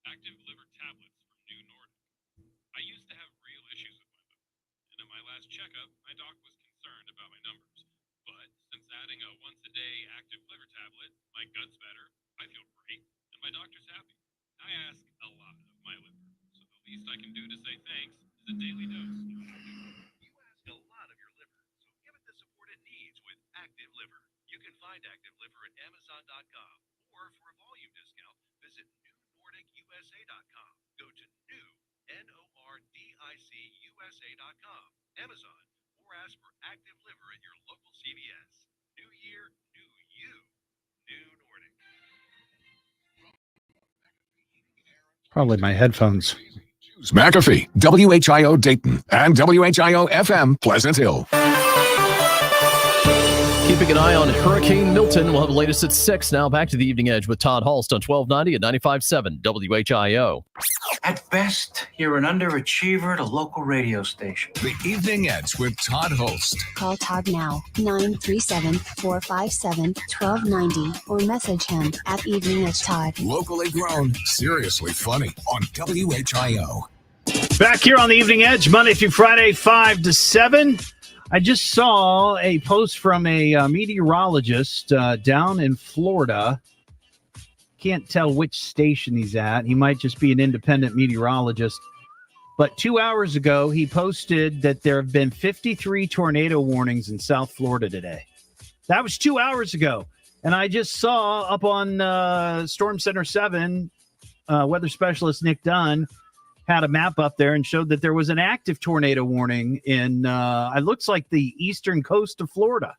Active liver tablets from New Nordic. I used to have real issues with my liver, and at my last checkup, my doc was concerned about my numbers. But since adding a once-a-day active liver tablet, my gut's better, I feel great, and my doctor's happy. I ask a lot of my liver, so the least I can do to say thanks is a daily dose. You ask a lot of your liver, so give it the support it needs with Active Liver. You can find Active Liver at Amazon.com, or for a volume discount, visit NewNordicUSA.com. Go to new, NORDICUSA.com, Amazon, or ask for Active Liver at your local CVS. New year, new you. New Nordic. Probably my headphones. McAfee, WHIO Dayton, and WHIO FM Pleasant Hill. Keeping an eye on Hurricane Milton. We'll have the latest at 6. Now back to the Evening Edge with Todd Hollst on 1290 at 95.7 WHIO. At best, you're an underachiever at a local radio station. The Evening Edge with Todd Hollst. Call Todd now, 937-457-1290, or message him at Evening Edge Todd. Locally grown, seriously funny on WHIO. Back here on the Evening Edge, Monday through Friday, 5 to 7. I just saw a post from a meteorologist down in Florida. Can't tell which station he's at. He might just be an independent meteorologist. But 2 hours ago, he posted that there have been 53 tornado warnings in South Florida today. That was 2 hours ago. And I just saw up on Storm Center 7, weather specialist Nick Dunn had a map up there and showed that there was an active tornado warning in, it looks like the eastern coast of Florida.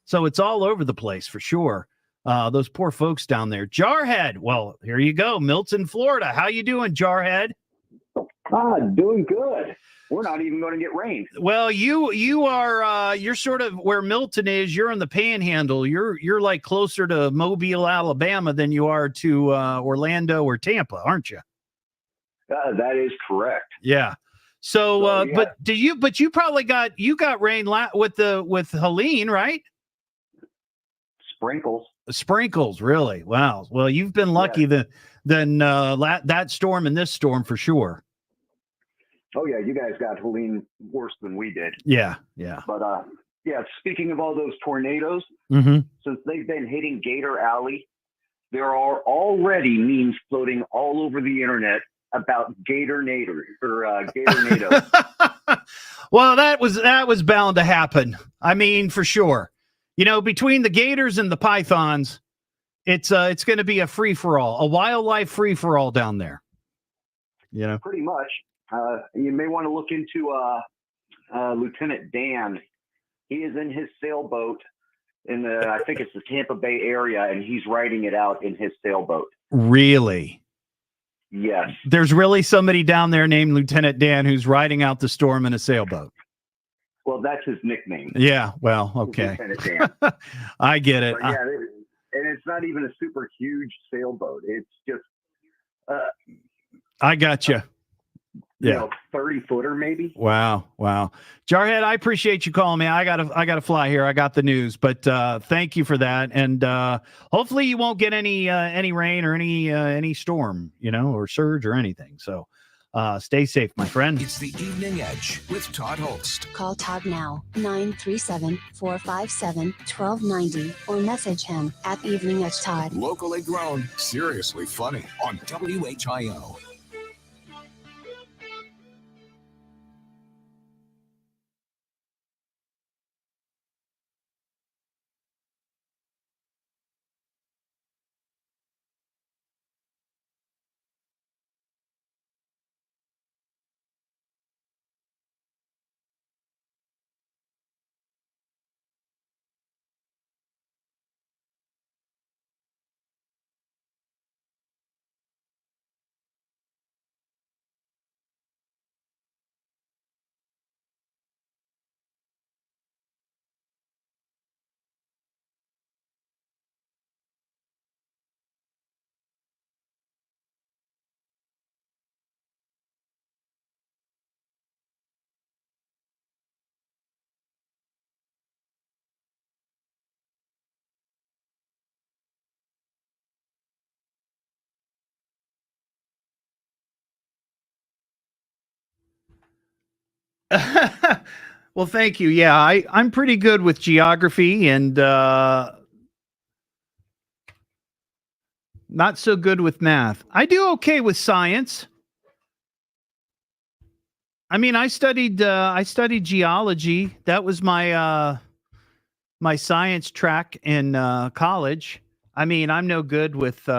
So it's all over the place for sure. Those poor folks down there. Jarhead, well, here you go. Milton, Florida. How you doing, Jarhead? Doing good. We're not even going to get rain. Well, you are you're sort of where Milton is. You're in the Panhandle. You're like closer to Mobile, Alabama than you are to Orlando or Tampa, aren't you? That is correct. Yeah. So, yeah. but you probably got rain with Helene, right? Sprinkles, really? Wow. Well, you've been lucky than that storm and this storm for sure. Oh yeah, you guys got Helene worse than we did. Yeah, yeah. But yeah, speaking of all those tornadoes, since they've been hitting Gator Alley, there are already memes floating all over the internet about Gator Nader or Gator NATO. Well, that was bound to happen. I mean, for sure. You know, between the gators and the pythons, it's going to be a free for all, a wildlife free for all down there. You know, pretty much. You may want to look into Lieutenant Dan. He is in his sailboat in the, I think it's the Tampa Bay area, and he's riding it out in his sailboat. Really? Yes. There's really somebody down there named Lieutenant Dan who's riding out the storm in a sailboat. Well, that's his nickname. Yeah. Well, okay. Lieutenant Dan. I get it. But yeah, and it's not even a super huge sailboat. It's just I got you. Yeah, 30-footer maybe. Wow. Jarhead, I appreciate you calling me. I gotta fly here. I got the news, but thank you for that. And hopefully you won't get any rain or any storm, or surge or anything. So stay safe, my friend. It's the Evening Edge with Todd Hollst. Call Todd now, 937-457-1290, or message him at Evening Edge Todd. Locally grown, seriously funny on WHIO. Well, thank you. Yeah, I'm pretty good with geography and not so good with math. I do okay with science. I mean, I studied geology. That was my my science track in college. I mean, I'm no good with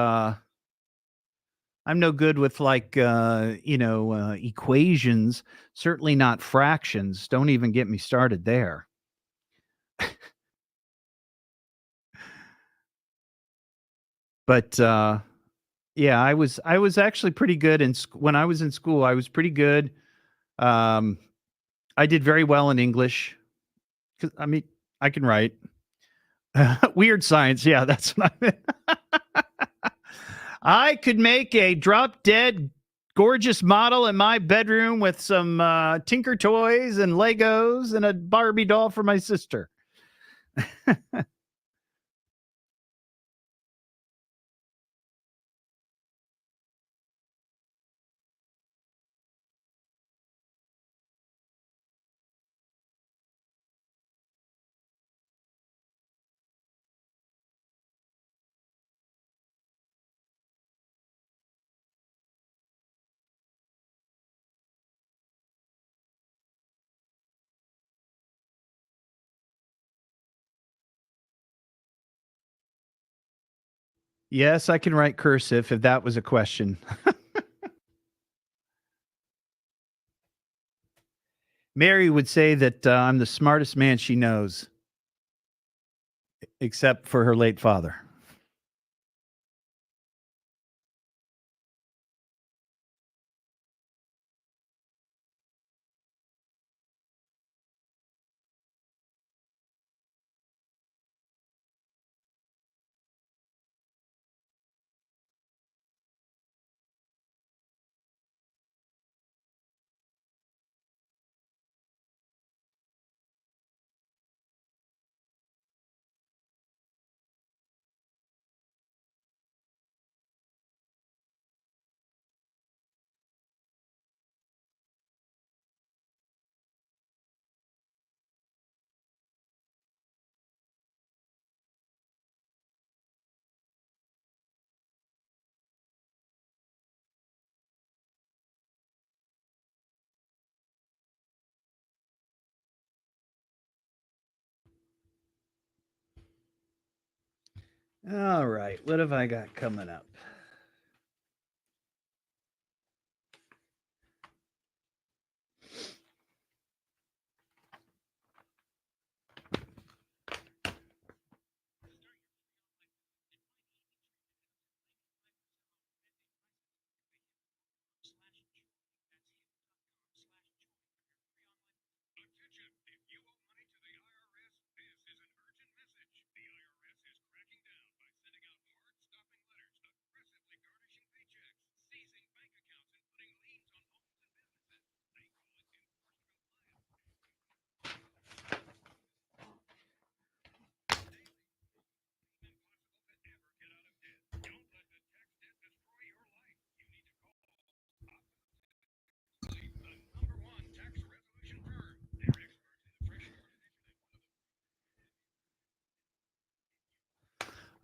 like equations. Certainly not fractions. Don't even get me started there. But yeah, I was actually pretty good when I was in school. I was pretty good. I did very well in English. 'Cause, I mean, I can write. Weird science. Yeah, that's what I meant. I could make a drop dead gorgeous model in my bedroom with some Tinker toys and Legos and a Barbie doll for my sister. Yes, I can write cursive if that was a question. Mary would say that I'm the smartest man she knows, except for her late father. All right. What have I got coming up?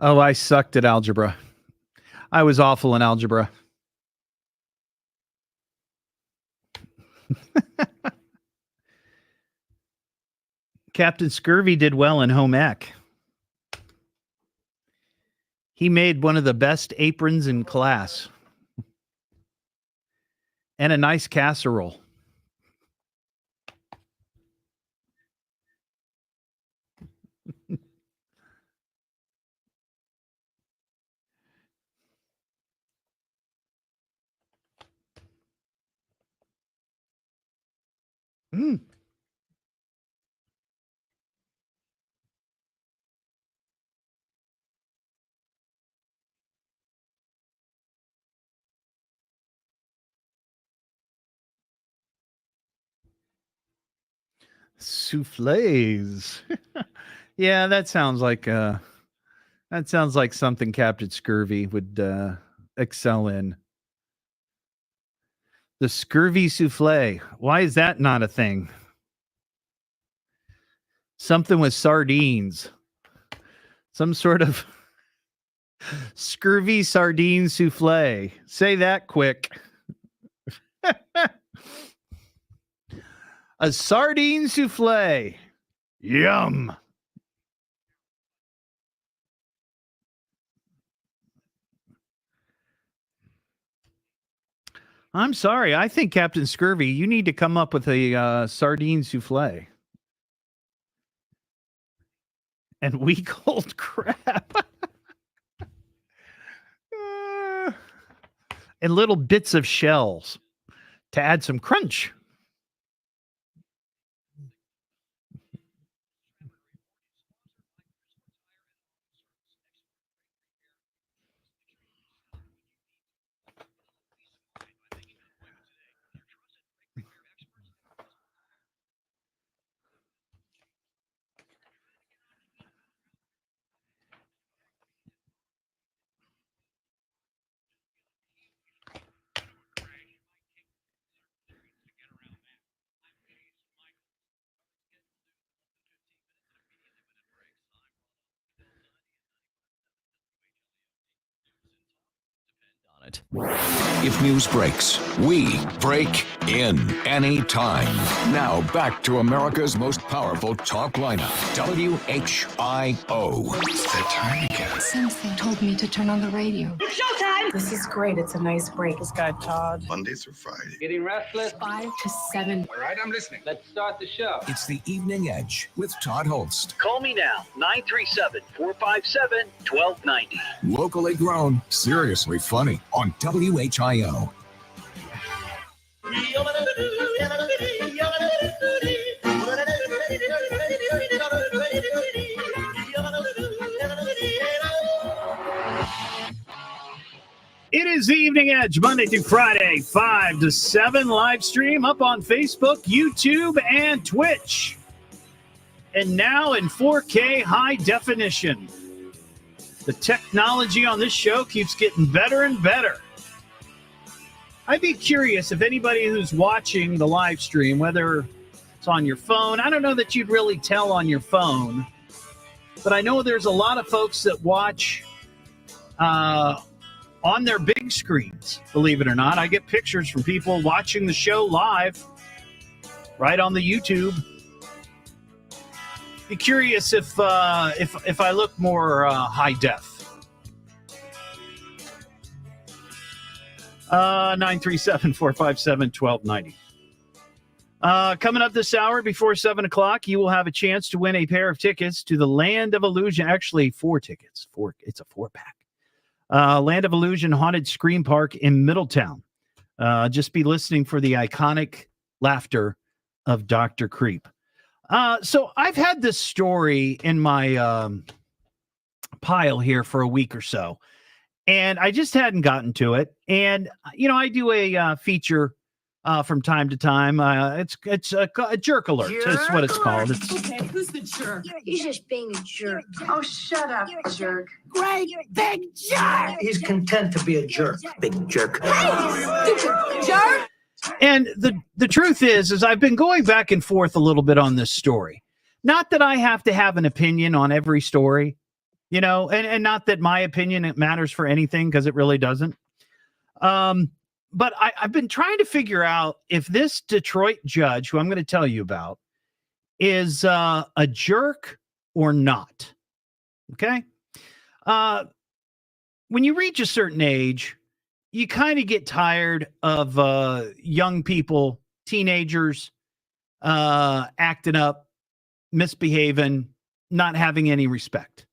Oh, I sucked at algebra. I was awful in algebra. Captain Scurvy did well in home ec. He made one of the best aprons in class. And a nice casserole. Mm. Souffles. Yeah, that sounds like something Captain Scurvy would excel in. The scurvy souffle. Why is that not a thing? Something with sardines. Some sort of scurvy sardine souffle. Say that quick. A sardine souffle. Yum. I'm sorry. I think, Captain Scurvy, you need to come up with a sardine souffle. And week old crap. And little bits of shells to add some crunch. If news breaks, we break in anytime. Now back to America's most powerful talk lineup, WHIO. It's that time again. Something told me to turn on the radio. Showtime! This is great. It's a nice break. This guy, Todd. Monday through Friday. Getting restless? 5 to 7. All right, I'm listening. Let's start the show. It's the Evening Edge with Todd Hollst. Call me now, 937-457-1290. Locally grown, seriously funny on WHIO. It is the Evening Edge, Monday through Friday, 5 to 7, live stream up on Facebook, YouTube, and Twitch. And now in 4K high definition. The technology on this show keeps getting better and better. I'd be curious if anybody who's watching the live stream, whether it's on your phone, I don't know that you'd really tell on your phone, but I know there's a lot of folks that watch on their big screens, believe it or not. I get pictures from people watching the show live right on the YouTube. Be curious if I look more high def. 937-457-1290. Coming up this hour before 7 o'clock, you will have a chance to win a pair of tickets to the Land of Illusion. Actually, 4 tickets. It's a 4-pack. Land of Illusion Haunted Scream Park in Middletown. Just be listening for the iconic laughter of Dr. Creep. So I've had this story in my pile here for a week or so, and I just hadn't gotten to it. And, I do a feature from time to time. It's a jerk alert. That's what it's called. Okay, who's the jerk? He's just being a jerk. Oh, shut up, jerk. Great big jerk. He's content to be a jerk, big jerk. Jerk? And the truth is I've been going back and forth a little bit on this story. Not that I have to have an opinion on every story, and not that my opinion matters for anything, because it really doesn't. But I've been trying to figure out if this Detroit judge, who I'm going to tell you about, is a jerk or not. Okay? When you reach a certain age, you kind of get tired of young people, teenagers, acting up, misbehaving, not having any respect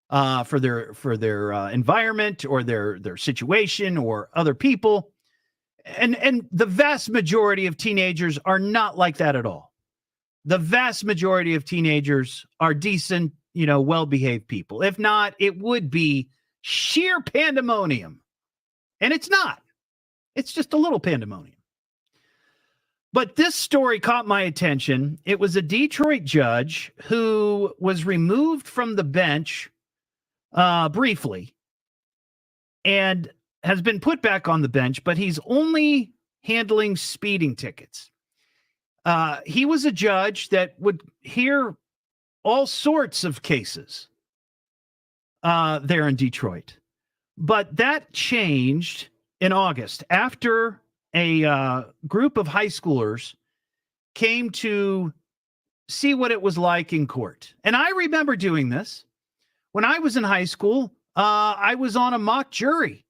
for their environment or their situation or other people. And the vast majority of teenagers are not like that at all. The vast majority of teenagers are decent, well-behaved people. If not, it would be sheer pandemonium. And it's not. It's just a little pandemonium. But this story caught my attention. It was a Detroit judge who was removed from the bench briefly and has been put back on the bench, but he's only handling speeding tickets. He was a judge that would hear all sorts of cases there in Detroit. But that changed in August after a group of high schoolers came to see what it was like in court. And I remember doing this. When I was in high school, I was on a mock jury.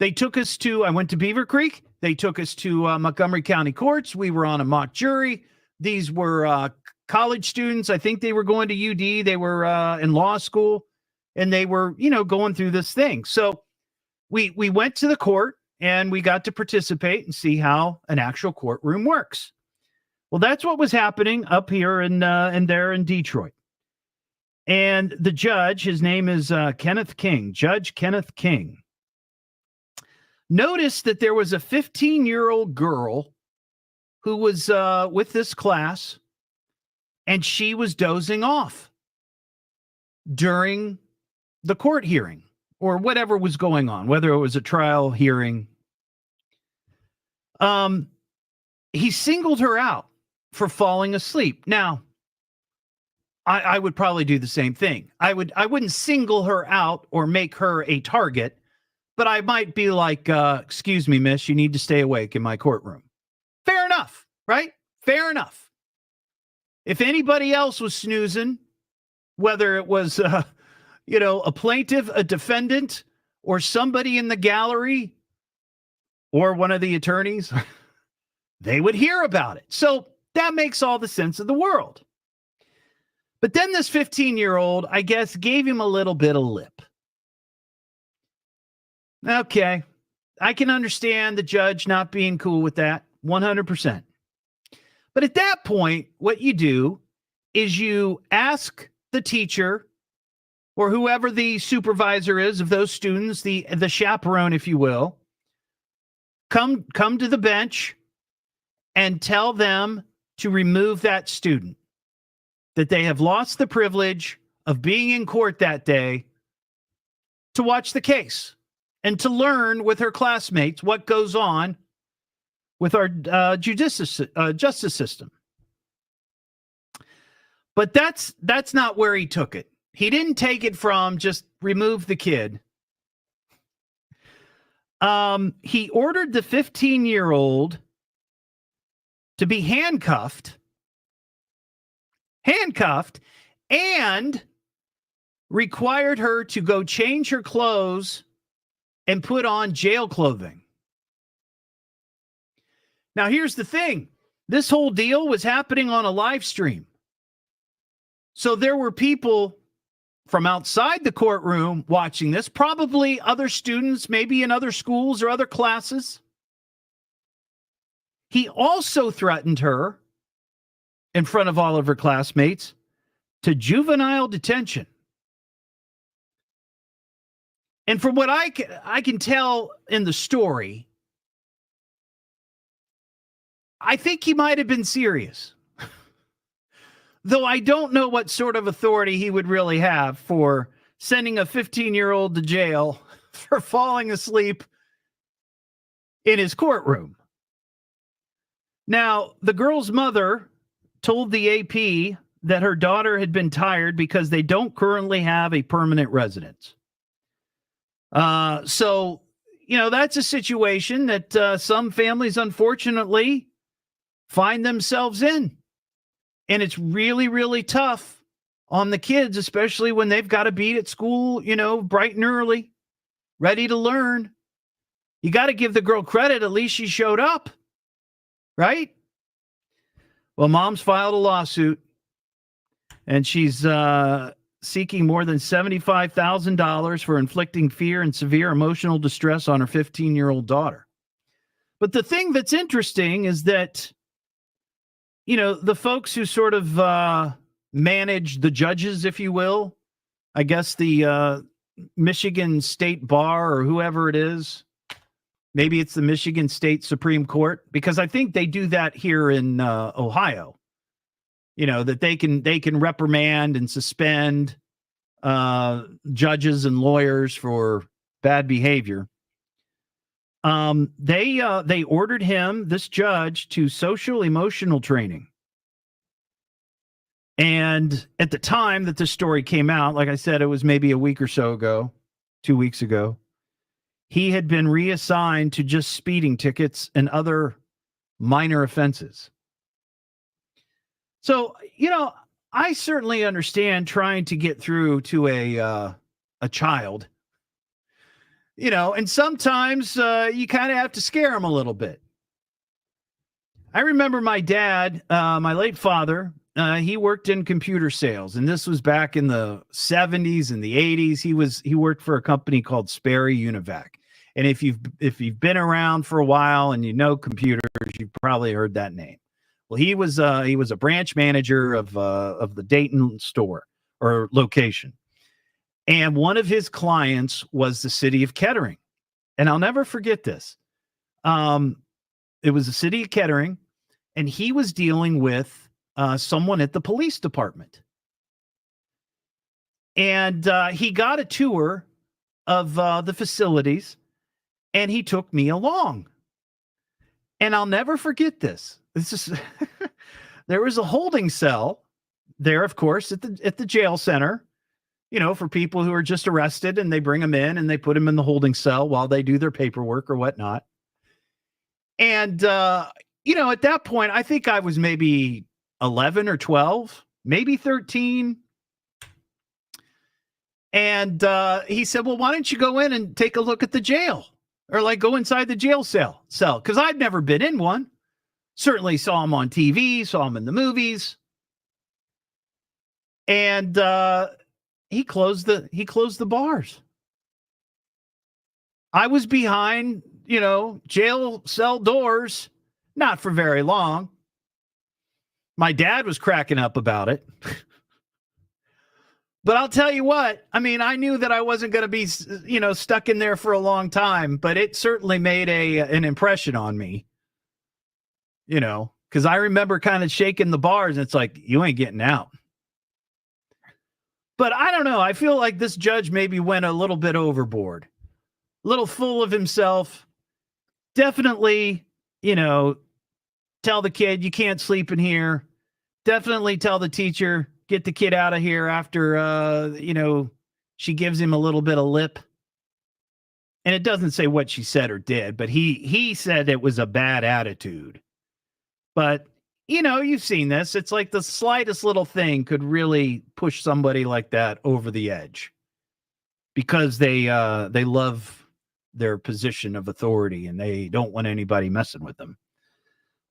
I went to Beaver Creek. They took us to Montgomery County courts. We were on a mock jury. These were college students. I think they were going to UD. They were in law school, and they were, going through this thing. So we went to the court, and we got to participate and see how an actual courtroom works. Well, that's what was happening up here and there in Detroit. And the judge, his name is Kenneth King, Judge Kenneth King. Noticed that there was a 15-year-old girl who was with this class, and she was dozing off during the court hearing or whatever was going on, whether it was a trial hearing. He singled her out for falling asleep. Now, I would probably do the same thing. I wouldn't single her out or make her a target, but I might be like, excuse me, miss, you need to stay awake in my courtroom. Fair enough, right? Fair enough. If anybody else was snoozing, whether it was, a plaintiff, a defendant, or somebody in the gallery, or one of the attorneys, they would hear about it. So that makes all the sense of the world. But then this 15-year-old, I guess, gave him a little bit of lip. Okay, I can understand the judge not being cool with that, 100%. But at that point, what you do is you ask the teacher or whoever the supervisor is of those students, the chaperone, if you will, come to the bench and tell them to remove that student, that they have lost the privilege of being in court that day to watch the case and to learn with her classmates what goes on with our justice system. But that's not where he took it. He didn't take it from just remove the kid. He ordered the 15-year-old to be handcuffed, and required her to go change her clothes and put on jail clothing. Now, here's the thing. This whole deal was happening on a live stream. So there were people from outside the courtroom watching this, probably other students, maybe in other schools or other classes. He also threatened her in front of all of her classmates to juvenile detention. And from what I can tell in the story, I think he might have been serious. Though I don't know what sort of authority he would really have for sending a 15-year-old to jail for falling asleep in his courtroom. Now, the girl's mother told the AP that her daughter had been tired because they don't currently have a permanent residence. So, that's a situation that some families, unfortunately, find themselves in. And it's really, really tough on the kids, especially when they've got to be at school, bright and early, ready to learn. You got to give the girl credit. At least she showed up, right? Well, mom's filed a lawsuit, and she's seeking more than $75,000 for inflicting fear and severe emotional distress on her 15-year-old daughter. But the thing that's interesting is that the folks who sort of manage the judges, if you will, I guess the Michigan State Bar or whoever it is, maybe it's the Michigan State Supreme Court, because I think they do that here in Ohio, that they can reprimand and suspend judges and lawyers for bad behavior. They ordered him, this judge, to social emotional training. And at the time that this story came out, like I said, it was maybe a week or so ago, 2 weeks ago, he had been reassigned to just speeding tickets and other minor offenses. So, I certainly understand trying to get through to a child. And sometimes you kind of have to scare them a little bit. I remember my dad, my late father, he worked in computer sales, and this was back in the 70s and the 80s. He worked for a company called Sperry Univac. And if you've been around for a while and you know computers, you've probably heard that name. Well, he was a branch manager of the Dayton store or location. And one of his clients was the city of Kettering. And I'll never forget this. It was the city of Kettering, and he was dealing with someone at the police department. And he got a tour of the facilities, and he took me along. And I'll never forget this. This is there was a holding cell there, of course, at the jail center, for people who are just arrested, and they bring them in and they put them in the holding cell while they do their paperwork or whatnot. And, at that point, I think I was maybe 11 or 12, maybe 13. And he said, well, why don't you go in and take a look at the jail, or go inside the jail cell? Because I'd never been in one. Certainly saw him on TV, saw him in the movies. And he closed the bars. I was behind, jail cell doors, not for very long. My dad was cracking up about it. But I'll tell you what, I knew that I wasn't going to be, stuck in there for a long time, but it certainly made an impression on me, because I remember kind of shaking the bars, and it's like, you ain't getting out. But I don't know. I feel like this judge maybe went a little bit overboard, a little full of himself. Definitely, tell the kid you can't sleep in here. Definitely tell the teacher, get the kid out of here after, she gives him a little bit of lip. And it doesn't say what she said or did, but he said it was a bad attitude. But, you've seen this. It's like the slightest little thing could really push somebody like that over the edge because they love their position of authority, and they don't want anybody messing with them.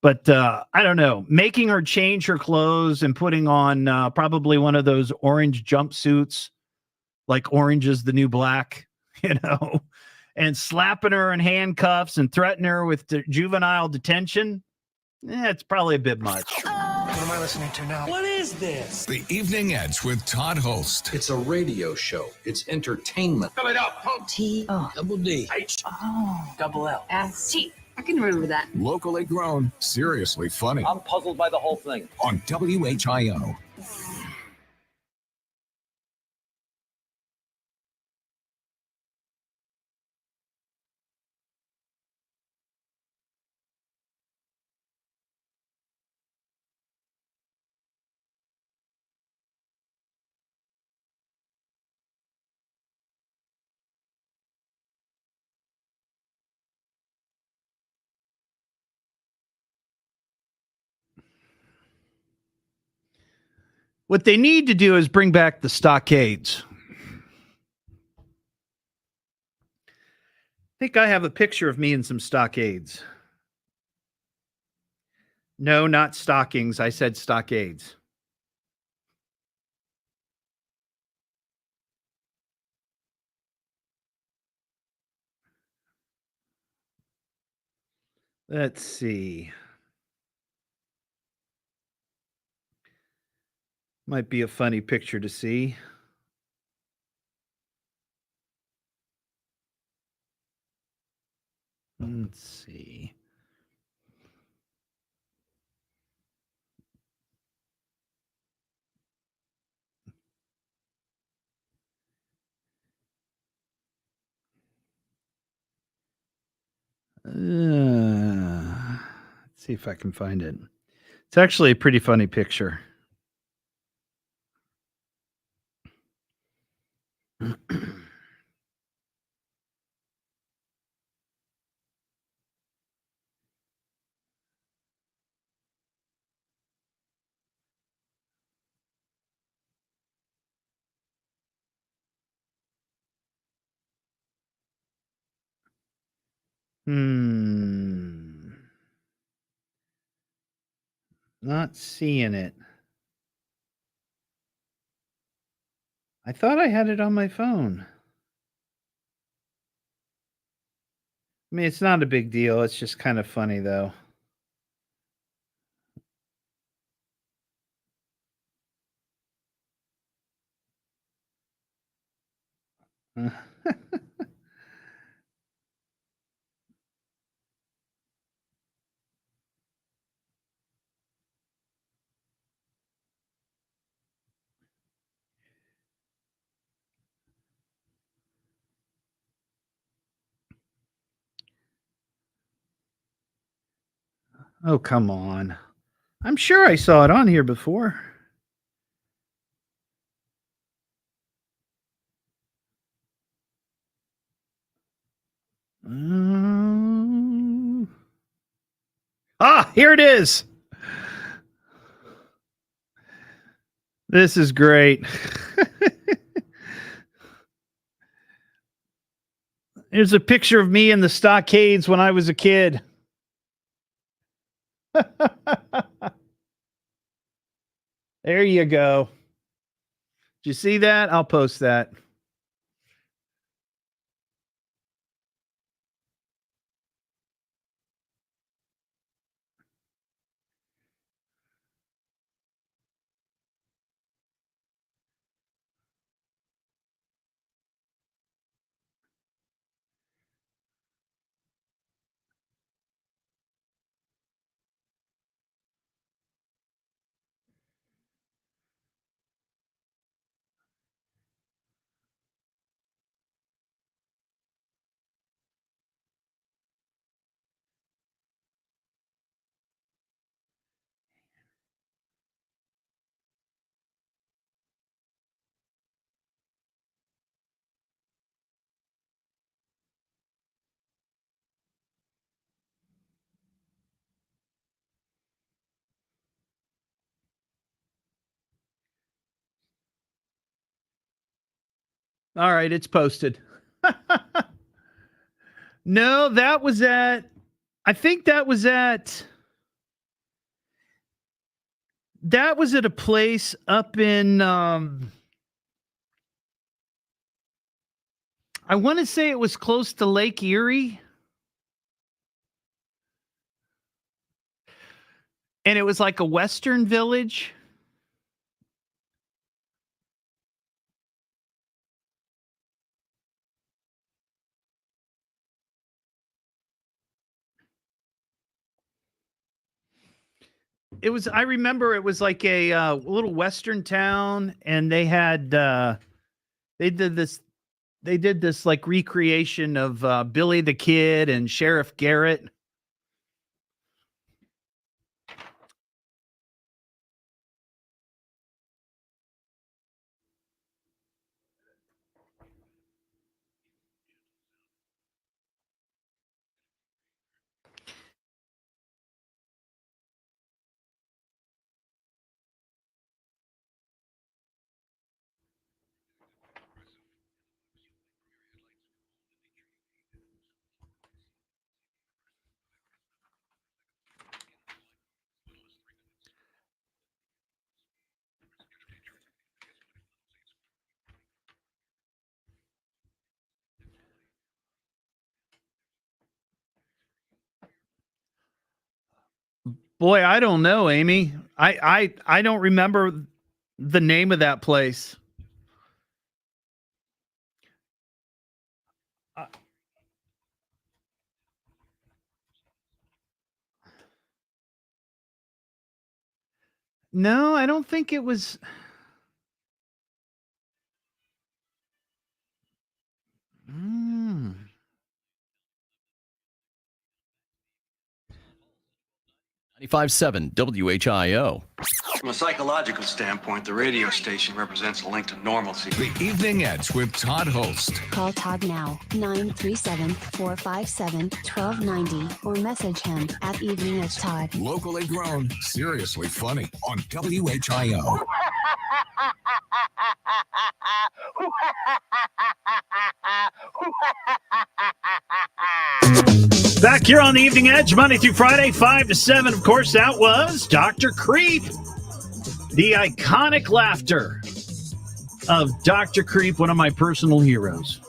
But I don't know, making her change her clothes and putting on probably one of those orange jumpsuits, like orange is the new black, and slapping her in handcuffs and threatening her with juvenile detention. It's probably a bit much. What am I listening to now? What is this? The Evening Edge with Todd Hollst. It's a radio show. It's entertainment. Fill it up, folks. Double D. H. Double L. S-T. I can remember that. Locally grown, seriously funny. I'm puzzled by the whole thing. On WHIO. What they need to do is bring back the stockades. I think I have a picture of me in some stockades. No, not stockings. I said stockades. Let's see. Might be a funny picture to see. Let's see. Let's see if I can find it. It's actually a pretty funny picture. Not seeing it. I thought I had it on my phone. I mean, it's not a big deal. It's just kind of funny, though. Oh, come on. I'm sure I saw it on here before. Here it is. This is great. Here's a picture of me in the stockades when I was a kid. There you go. Did you see that? I'll post that. All right, it's posted. No, that was at, I think that was at a place up in, I want to say it was close to Lake Erie. And it was like a Western village. It was, I remember it was like a little Western town, and they had, they did this like recreation of Billy the Kid and Sheriff Garrett. Boy, I don't know, Amy. I don't remember the name of that place. No, I don't think it was. Mm. 95.7 WHIO. From a psychological standpoint, the radio station represents a link to normalcy. The Evening Edge with Todd Hollst. Call Todd now, 937-457-1290, or message him at Evening Edge Todd. Locally grown, seriously funny on WHIO. Back here on the Evening Edge, Monday through Friday, 5 to 7. Of course, that was Dr. Creep. The iconic laughter of Dr. Creep, one of my personal heroes.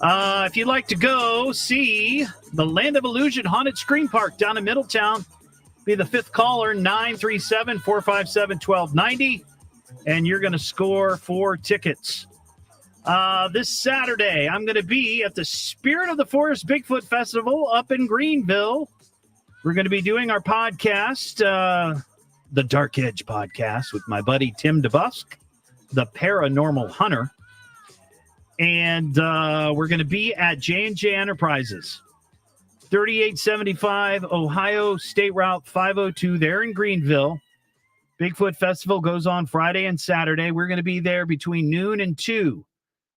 If you'd like to go see the Land of Illusion Haunted Scream Park down in Middletown, be the fifth caller, 937-457-1290, and you're going to score 4 tickets. This Saturday, I'm going to be at the Spirit of the Forest Bigfoot Festival up in Greenville. We're going to be doing our podcast, the Dark Edge podcast, with my buddy Tim DeBusk, the paranormal hunter. And we're going to be at J&J Enterprises, 3875 Ohio State Route 502 there in Greenville. Bigfoot Festival goes on Friday and Saturday. We're going to be there between noon and 2.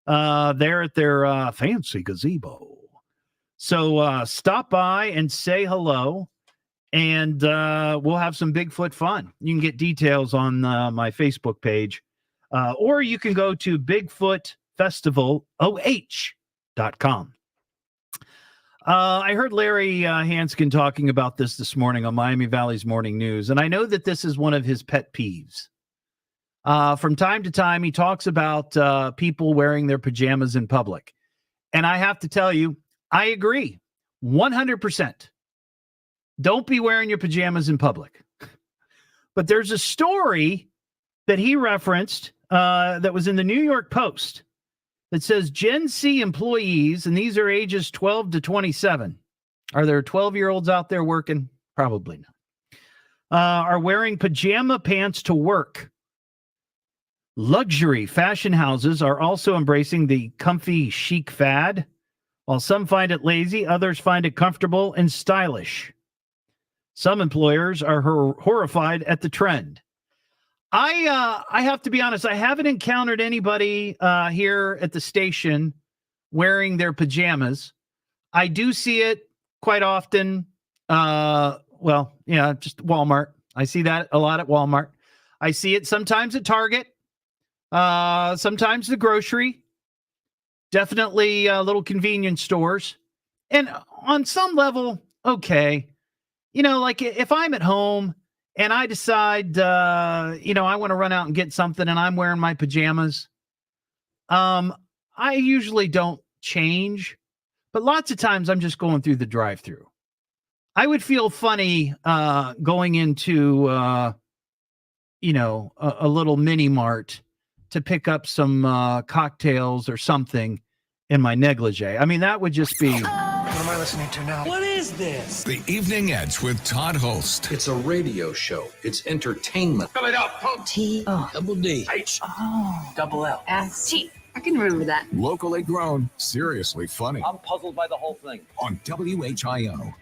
There at their fancy gazebo. So stop by and say hello, and we'll have some Bigfoot fun. You can get details on my Facebook page, or you can go to BigfootFestivalOH.com. I heard Larry Hanskin talking about this morning on Miami Valley's Morning News, and I know that this is one of his pet peeves. From time to time, he talks about people wearing their pajamas in public. And I have to tell you, I agree 100%. Don't be wearing your pajamas in public. But there's a story that he referenced that was in the New York Post that says Gen Z employees, and these are ages 12 to 27. Are there 12-year-olds out there working? Probably not. Are wearing pajama pants to work. Luxury fashion houses are also embracing the comfy chic fad. While some find it lazy, others find it comfortable and stylish. Some employers are horrified at the trend. I have to be honest, I haven't encountered anybody here at the station wearing their pajamas. I do see it quite often. Just Walmart. I see that a lot at Walmart. I see it sometimes at Target. Sometimes the grocery, definitely little convenience stores. And on some level, okay. Like if I'm at home and I decide, I want to run out and get something and I'm wearing my pajamas, I usually don't change, but lots of times I'm just going through the drive-through. I would feel funny going into, a little mini mart to pick up some cocktails or something in my negligee. I mean, that would just be... What am I listening to now? What is this? The Evening Edge with Todd Hollst. It's a radio show. It's entertainment. Fill it up. T-O. Double D. H. Oh. Double L. S-T. I can remember that. Locally grown, seriously funny. I'm puzzled by the whole thing. On WHIO.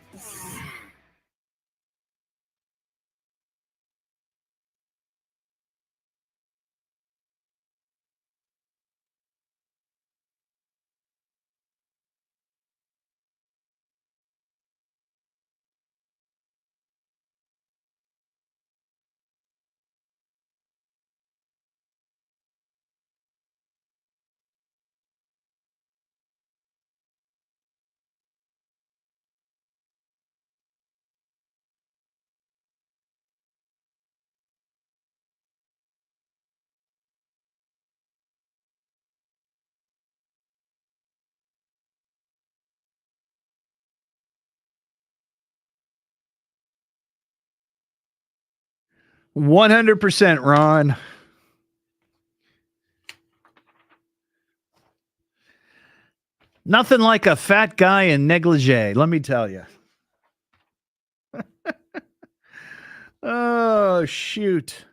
%, Ron. Nothing like a fat guy in negligee, let me tell you. Oh, shoot.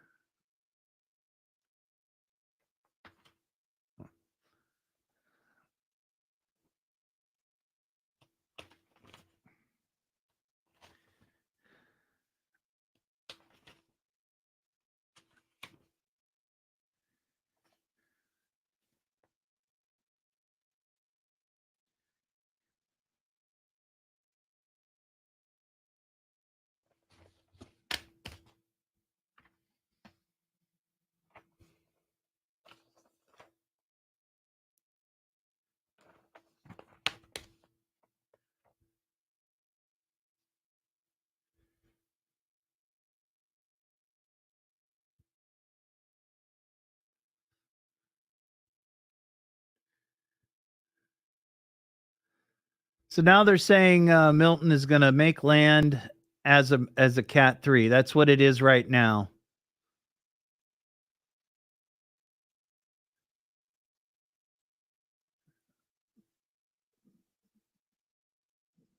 So now they're saying Milton is going to make land as a Cat 3. That's what it is right now.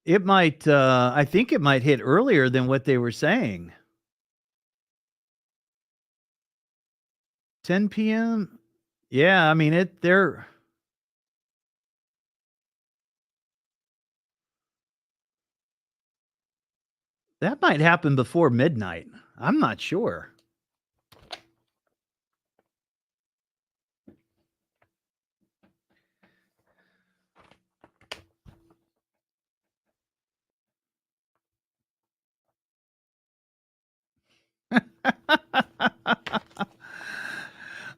It might, I think it might hit earlier than what they were saying. 10 p.m. Yeah, I mean, they're... That might happen before midnight. I'm not sure.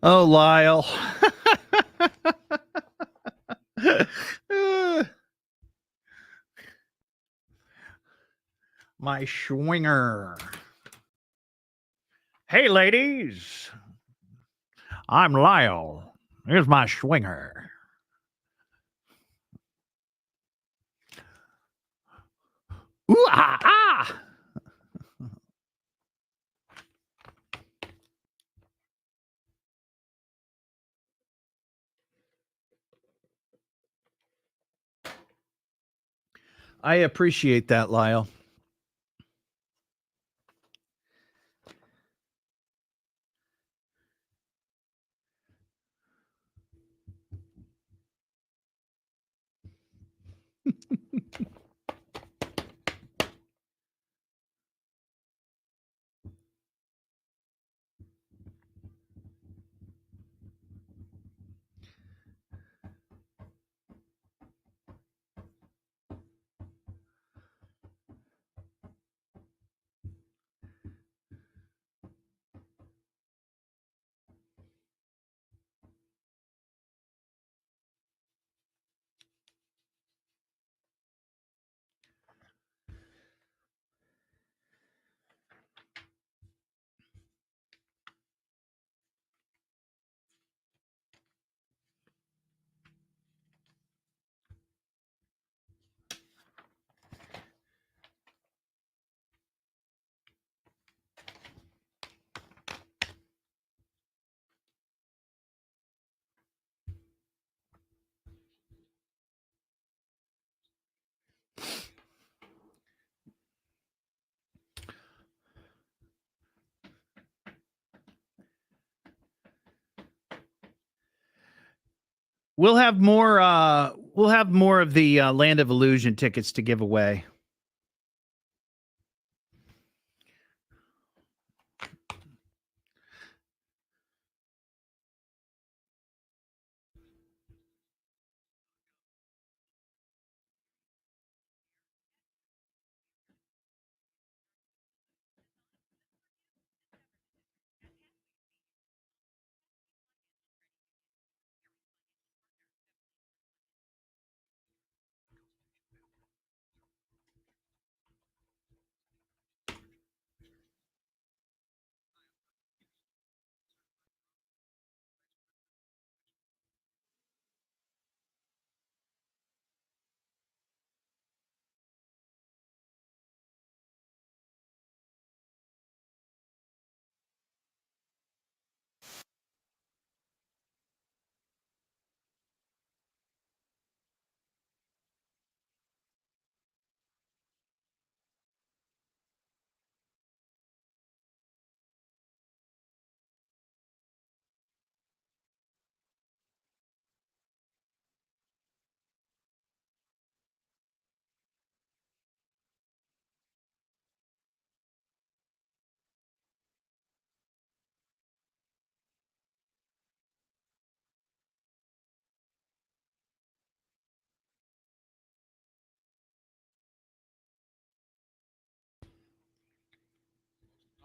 Oh, Lyle. My swinger. Hey, ladies. I'm Lyle. Here's my swinger. Ooh, ah, ah. I appreciate that, Lyle. We'll have more of the Land of Illusion tickets to give away.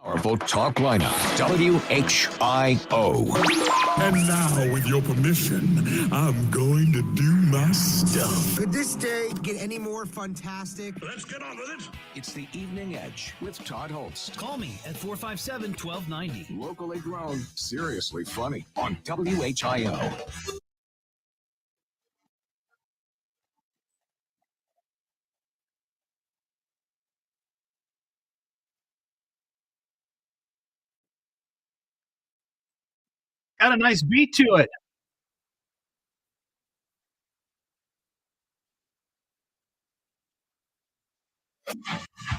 Powerful talk lineup, WHIO. And now, with your permission, I'm going to do my stuff. Could this day get any more fantastic? Let's get on with it. It's the Evening Edge with Todd Hollst. Call me at 457-1290. Locally grown, seriously funny on WHIO. Got a nice beat to it.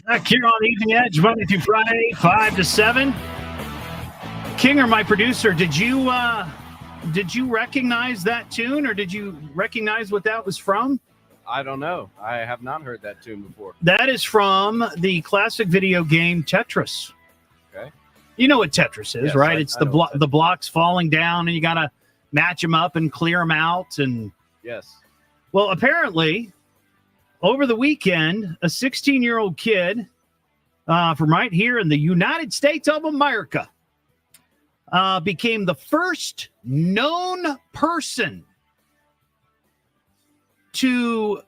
Back here on Evening Edge, Monday through Friday, 5 to 7. Kinger, my producer, did you recognize that tune, or did you recognize what that was from? I don't know. I have not heard that tune before. That is from the classic video game Tetris. Okay. You know what Tetris is, Yes, right? I It's know what the blocks falling down, and you got to match them up and clear them out. And Yes. well, apparently, over the weekend, a 16-year-old kid from right here in the United States of America became the first known person to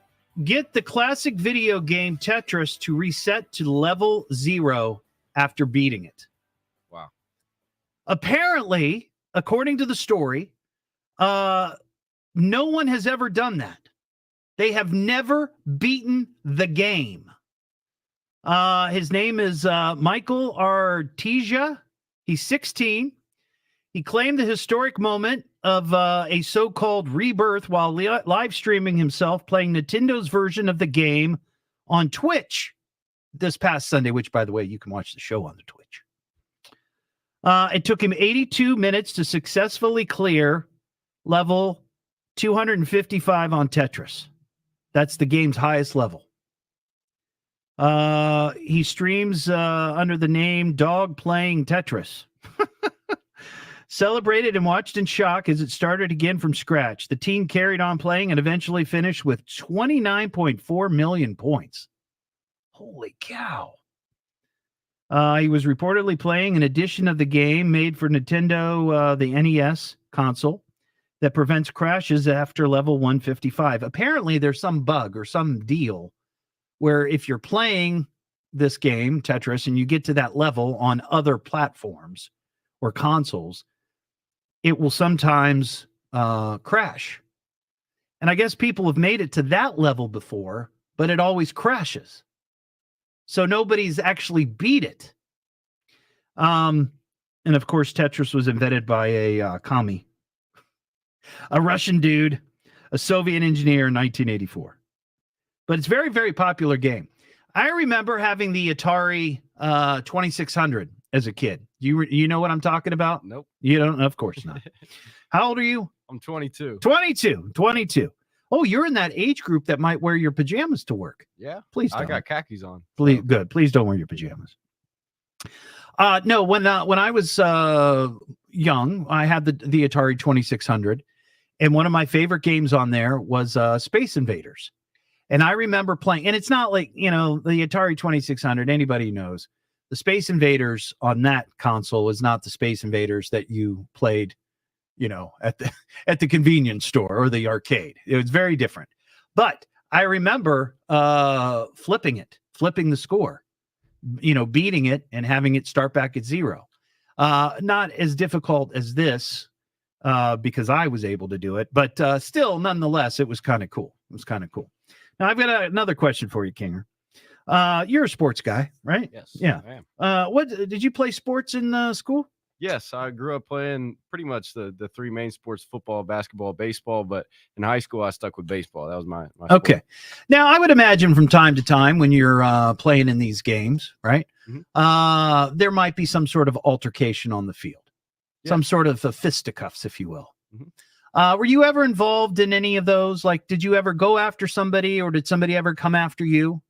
get the classic video game Tetris to reset to level 0 after beating it. Wow. Apparently, according to the story, no one has ever done that. They have never beaten the game. His name is Michael Artesia. He's 16. He claimed the historic moment of a so-called rebirth while live streaming himself playing Nintendo's version of the game on Twitch this past Sunday, which, by the way, you can watch the show on the Twitch. It took him 82 minutes to successfully clear level 255 on Tetris. That's the game's highest level. He streams under the name Dog Playing Tetris. Celebrated and watched in shock as it started again from scratch. The teen carried on playing and eventually finished with 29.4 million points. Holy cow. He was reportedly playing an edition of the game made for Nintendo, the NES console, that prevents crashes after level 155. Apparently, there's some bug or some deal where if you're playing this game, Tetris, and you get to that level on other platforms or consoles, it will sometimes crash. And I guess people have made it to that level before, but it always crashes. So nobody's actually beat it. And of course, Tetris was invented by a commie, a Russian dude, a Soviet engineer in 1984. But it's a very, very popular game. I remember having the Atari 2600 as a kid. You know what I'm talking about? Nope. You don't? Of course not. How old are you? I'm 22. 22. Oh, you're in that age group that might wear your pajamas to work. Yeah. Please don't. I got khakis on. Please, good. Please don't wear your pajamas. No, when I was young, I had the Atari 2600, and one of my favorite games on there was Space Invaders. And I remember playing, and it's not like, the Atari 2600, anybody knows, the Space Invaders on that console was not the Space Invaders that you played, at the convenience store or the arcade. It was very different. But I remember flipping the score, beating it and having it start back at 0. Not as difficult as this, because I was able to do it, but still, nonetheless, it was kind of cool. Now, I've got another question for you, Kinger. You're a sports guy, right? Yes. Yeah. I am. What did you play sports in school? Yes, I grew up playing pretty much the three main sports: football, basketball, baseball. But in high school, I stuck with baseball. That was my Okay. sport. Now, I would imagine from time to time when you're playing in these games, right? Mm-hmm. There might be some sort of altercation on the field, some sort of fisticuffs, if you will. Mm-hmm. Were you ever involved in any of those? Like, did you ever go after somebody, or did somebody ever come after you?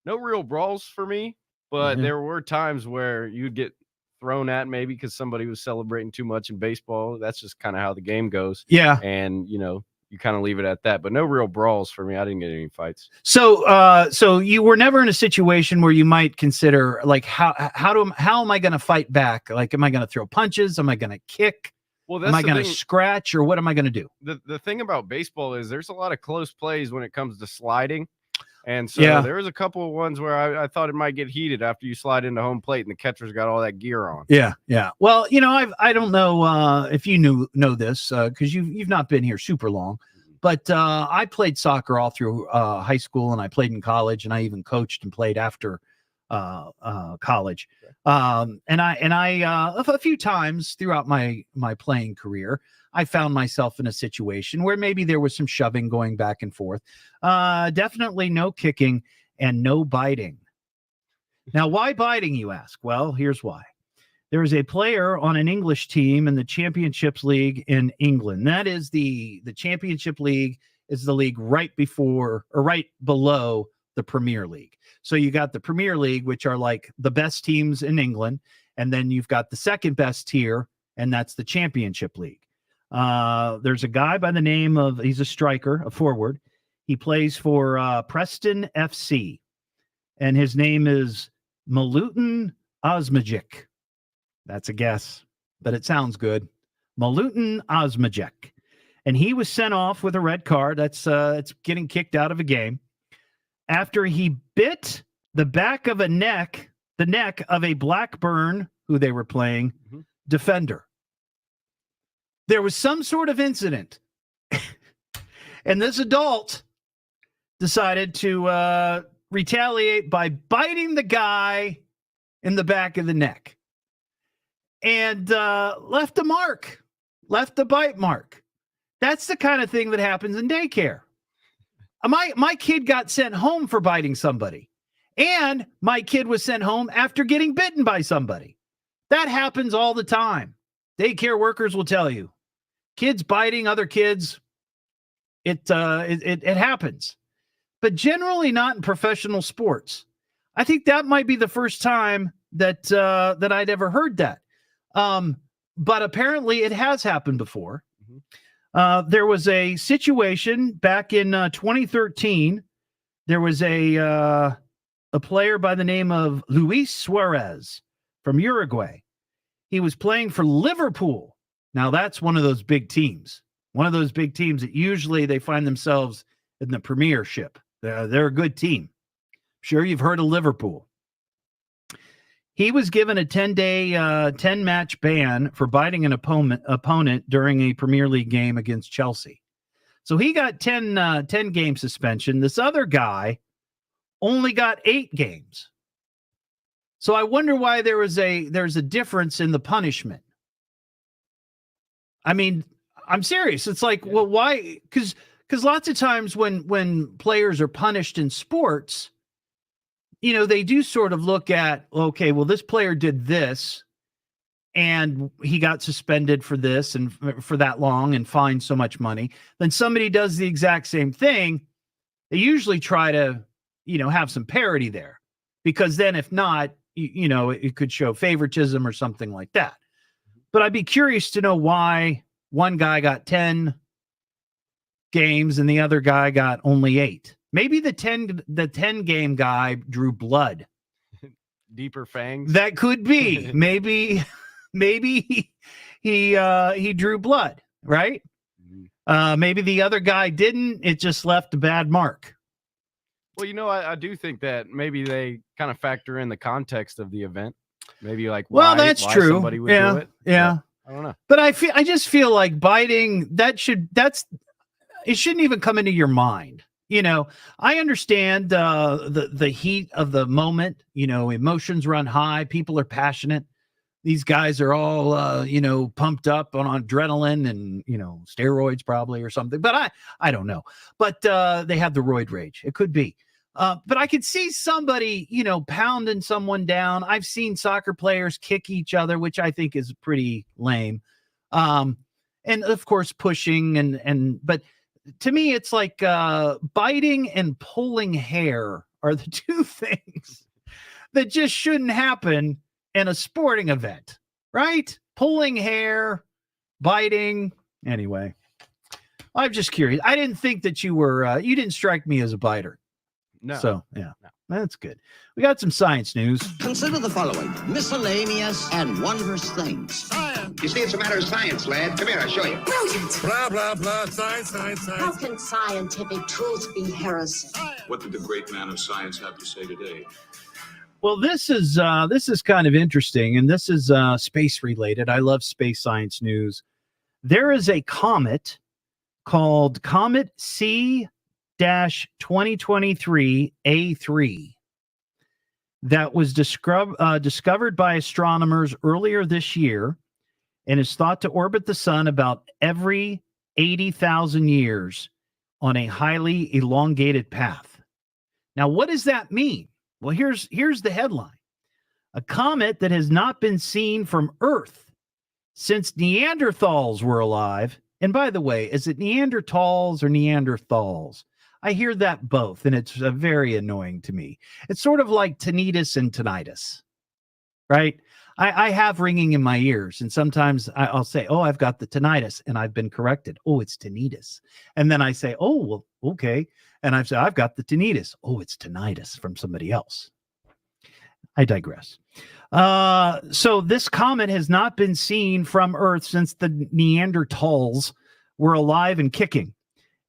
No real brawls for me, but there were times where you'd get thrown at maybe because somebody was celebrating too much in baseball. That's just kind of how the game goes. Yeah. And, you kind of leave it at that, but no real brawls for me. I didn't get any fights. So you were never in a situation where you might consider, like, how am I going to fight back? Like, am I going to throw punches? Am I going to kick? Well, am I going to scratch, or what am I going to do? The thing about baseball is there's a lot of close plays when it comes to sliding. And so there was a couple of ones where I thought it might get heated after you slide into home plate and the catcher's got all that gear on. Yeah. Well, I don't know if you know this because you've not been here super long, but I played soccer all through high school, and I played in college, and I even coached and played after college. And I a few times throughout my playing career, I found myself in a situation where maybe there was some shoving going back and forth. Definitely no kicking and no biting. Now, why biting, you ask? Well, here's why. There is a player on an English team in the Championships League in England. That is the Championship League is the league right before or right below the Premier League. So you got the Premier League, which are like the best teams in England. And then you've got the second best tier, and that's the Championship League. There's a guy by the name of, he's a striker, a forward. He plays for Preston FC, and his name is Milutin Osmajic. That's a guess, but it sounds good. Milutin Osmajic. And he was sent off with a red card. That's it's getting kicked out of a game after he bit the back of the neck of a Blackburn, who they were playing, defender. There was some sort of incident, and this adult decided to retaliate by biting the guy in the back of the neck, and left a bite mark. That's the kind of thing that happens in daycare. My kid got sent home for biting somebody, and my kid was sent home after getting bitten by somebody. That happens all the time. Daycare workers will tell you. Kids biting other kids, it happens, but generally not in professional sports. I think that might be the first time that I'd ever heard that. But apparently it has happened before. There was a situation back in 2013. There was a player by the name of Luis Suarez from Uruguay. He was playing for Liverpool. Now, that's one of those big teams. One of those big teams that usually they find themselves in the Premiership. They're a good team. Sure, you've heard of Liverpool. He was given a 10-match ban for biting an opponent during a Premier League game against Chelsea. So he got 10-game suspension. This other guy only got 8 games. So I wonder why there's a difference in the punishment. I mean, I'm serious. It's like, well, why? Because lots of times when players are punished in sports, they do sort of look at, okay, well, this player did this, and he got suspended for this and for that long and fined so much money. Then somebody does the exact same thing. They usually try to, have some parity there, because then if not, it could show favoritism or something like that. But I'd be curious to know why one guy got 10 games and the other guy got only 8. Maybe the 10 game guy drew blood. Deeper fangs. That could be. maybe he drew blood, right? Maybe the other guy didn't. It just left a bad mark. Well, I do think that maybe they kind of factor in the context of the event. Maybe like, that's why true. Somebody would do it. Yeah. I don't know. But I just feel like biting, it shouldn't even come into your mind. I understand the heat of the moment. Emotions run high. People are passionate. These guys are all pumped up on adrenaline and steroids probably or something. But I don't know. But they have the roid rage. It could be. But I could see somebody pounding someone down. I've seen soccer players kick each other, which I think is pretty lame. And of course pushing but to me, it's like biting and pulling hair are the two things that just shouldn't happen in a sporting event, right? Pulling hair, biting. Anyway, I'm just curious. I didn't think that you didn't strike me as a biter. No. So, yeah, that's good. We got some science news. Consider the following: miscellaneous and wondrous things. Science. You see, it's a matter of science, lad. Come here, I'll show you. Brilliant. Blah, blah, blah. Science, science, science. How can scientific truth be heresy? What did the great man of science have to say today? Well, this is kind of interesting, and this is space related. I love space science news. There is a comet called Comet C-2023 A3 that was discovered by astronomers earlier this year and is thought to orbit the sun about every 80,000 years on a highly elongated path. Now, what does that mean? Well, here's the headline. A comet that has not been seen from Earth since Neanderthals were alive. And by the way, is it Neanderthals or Neanderthals? I hear that both, and it's very annoying to me. It's sort of like tinnitus and tinnitus, right? I have ringing in my ears, and sometimes I'll say, oh, I've got the tinnitus, and I've been corrected. Oh, it's tinnitus. And then I say, oh, well, okay. And I've said, I've got the tinnitus. Oh, it's tinnitus from somebody else. I digress. So this comet has not been seen from Earth since the Neanderthals were alive and kicking.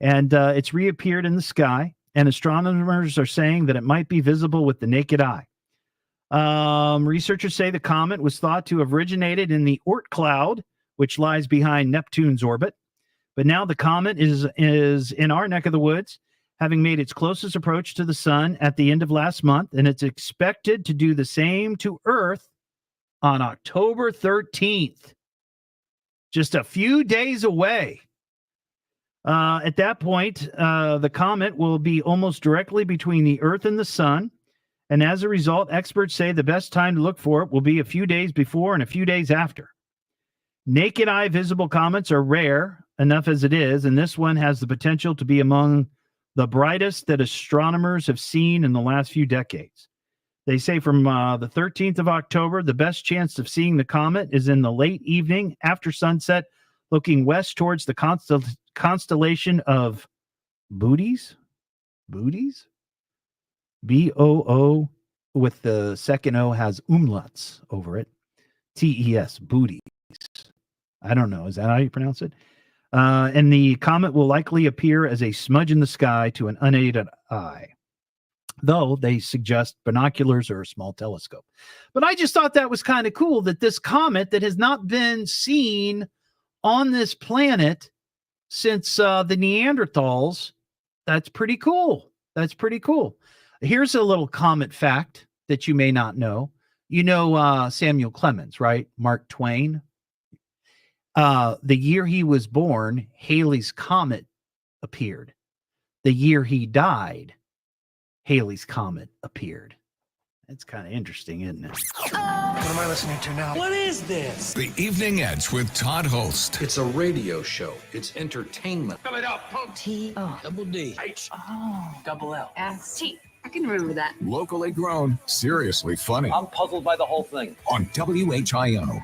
And it's reappeared in the sky. And astronomers are saying that it might be visible with the naked eye. Researchers say the comet was thought to have originated in the Oort cloud, which lies behind Neptune's orbit. But now the comet is in our neck of the woods, having made its closest approach to the sun at the end of last month, and it's expected to do the same to Earth on October 13th, just a few days away. At that point, the comet will be almost directly between the Earth and the sun, and as a result, experts say the best time to look for it will be a few days before and a few days after. Naked eye visible comets are rare enough as it is, and this one has the potential to be among the brightest that astronomers have seen in the last few decades. They say from the 13th of October, the best chance of seeing the comet is in the late evening after sunset, looking west towards the constellation of Booties? B-O-O, with the second O has umlauts over it. T-E-S, Booties. I don't know. Is that how you pronounce it? And the comet will likely appear as a smudge in the sky to an unaided eye, though they suggest binoculars or a small telescope. But I just thought that was kind of cool that this comet that has not been seen on this planet since the Neanderthals, that's pretty cool. That's pretty cool. Here's a little comet fact that you may not know. You know Samuel Clemens, right? Mark Twain. The year he was born, Halley's Comet appeared. The year he died, Halley's Comet appeared. It's kind of interesting, isn't it? What am I listening to now? What is this? The Evening Edge with Todd Hollst. It's a radio show. It's entertainment. Spell it out, punk. T-O. Double D. H. Oh. Double L. S-T. I can remember that. Locally grown, seriously funny. I'm puzzled by the whole thing. On WHIO.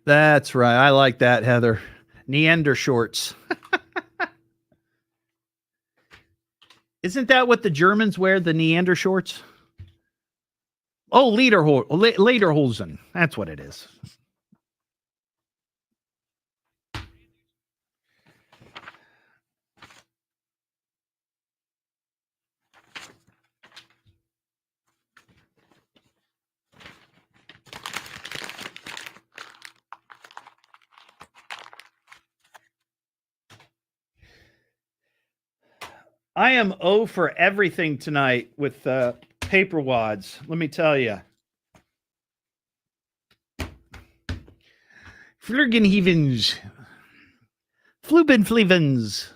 That's right. I like that, Heather. Neander shorts. Isn't that what the Germans wear, the Neander shorts? Oh, Lederhosen. That's what it is. I am 0 for everything tonight with paper wads. Let me tell you. Flurgenhevens, Flubenflevens,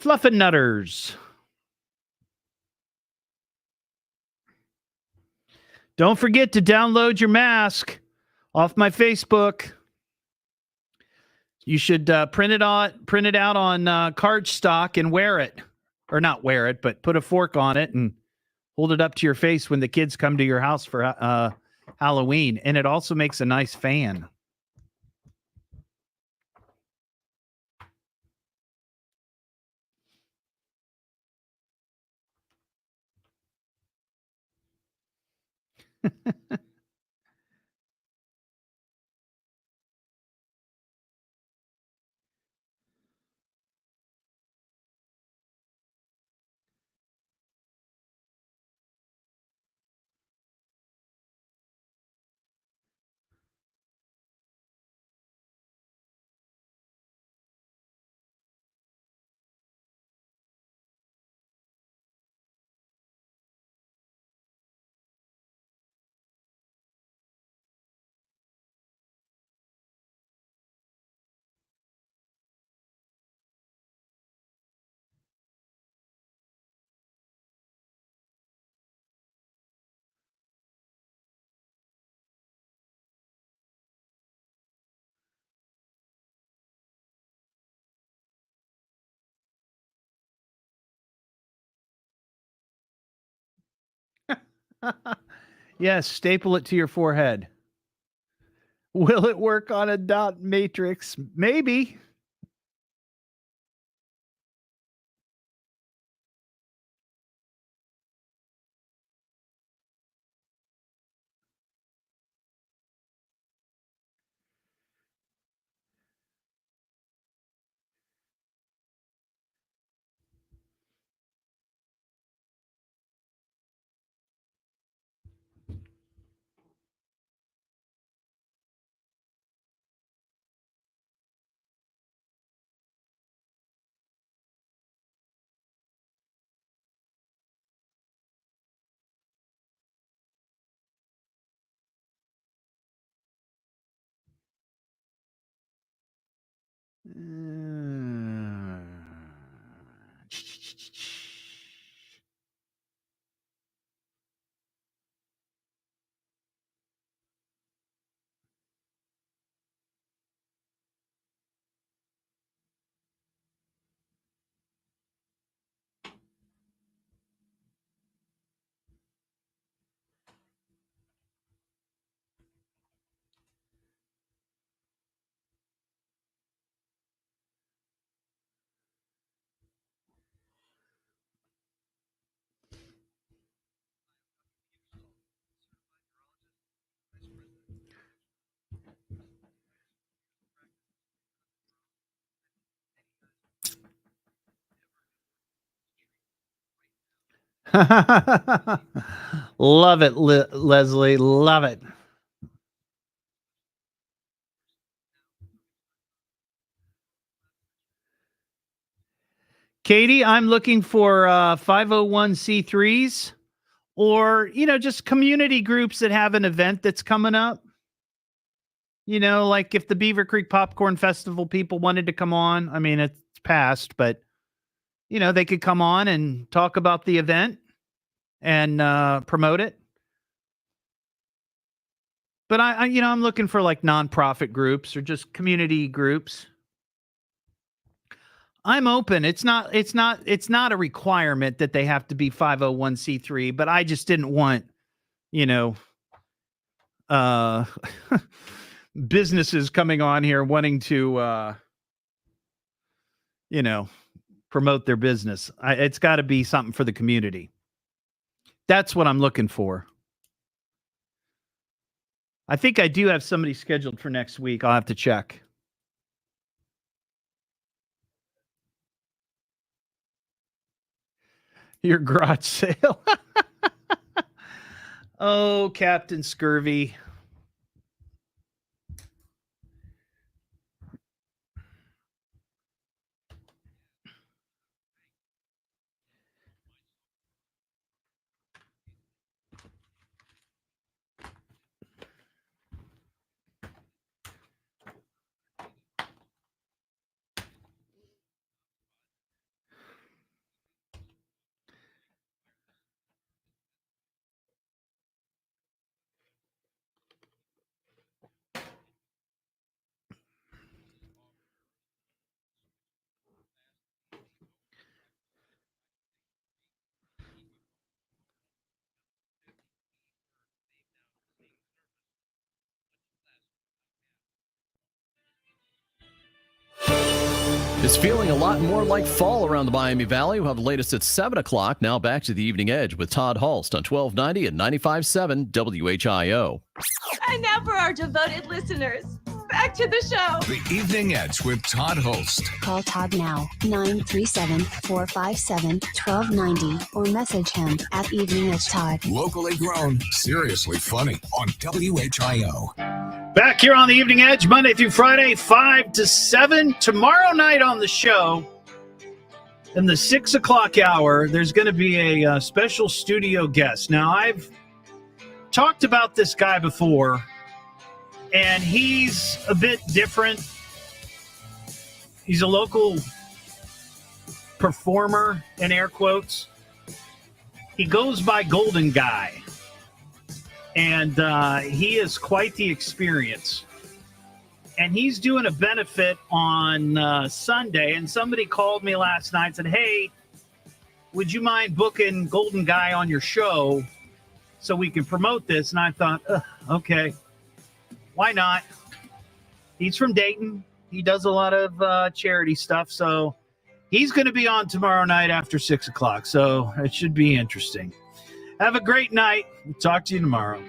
Fluffernutters. Don't forget to download your mask off my Facebook. You should print it out on cardstock and wear it. Or not wear it, but put a fork on it and hold it up to your face when the kids come to your house for Halloween. And it also makes a nice fan. Yes, staple it to your forehead. Will it work on a dot matrix? Maybe. Love it, Leslie. Love it. Katie, I'm looking for 501c3s or, just community groups that have an event that's coming up. Like if the Beaver Creek Popcorn Festival people wanted to come on, I mean, it's passed, but they could come on and talk about the event and promote it. But I'm looking for like nonprofit groups or just community groups. I'm open. It's not a requirement that they have to be 501c3, but I just didn't want, businesses coming on here wanting to, promote their business. It's got to be something for the community. That's what I'm looking for. I think I do have somebody scheduled for next week. I'll have to check. Your garage sale. Oh, Captain Scurvy. It's feeling a lot more like fall around the Miami Valley. We'll have the latest at 7 o'clock. Now back to the Evening Edge with Todd Hollst on 1290 and 95.7 WHIO. And now for our devoted listeners, back to the show. The Evening Edge with Todd Hollst. Call Todd now, 937-457-1290, or message him at Evening Edge Todd. Locally grown, seriously funny on WHIO. Back here on the Evening Edge, Monday through Friday, 5 to 7. Tomorrow night on the show, in the 6 o'clock hour, there's going to be a special studio guest. Now, I've talked about this guy before, and he's a bit different. He's a local performer, in air quotes. He goes by Golden Guy. And he is quite the experience. And he's doing a benefit on Sunday. And somebody called me last night and said, hey, would you mind booking Golden Guy on your show so we can promote this? And I thought, okay, why not? He's from Dayton. He does a lot of charity stuff. So he's going to be on tomorrow night after 6 o'clock. So it should be interesting. Have a great night. We'll talk to you tomorrow.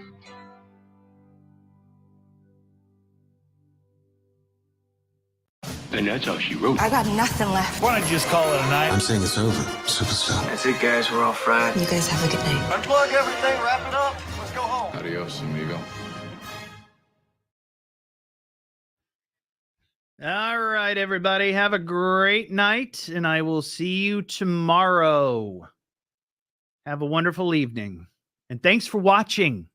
And that's how she wrote. I got nothing left. Why don't you just call it a night? I'm saying it's over, superstar. That's it, guys. We're all fried. You guys have a good night. Unplug everything, wrap it up. Let's go home. Adios, amigo. All right, everybody. Have a great night, and I will see you tomorrow. Have a wonderful evening. And thanks for watching.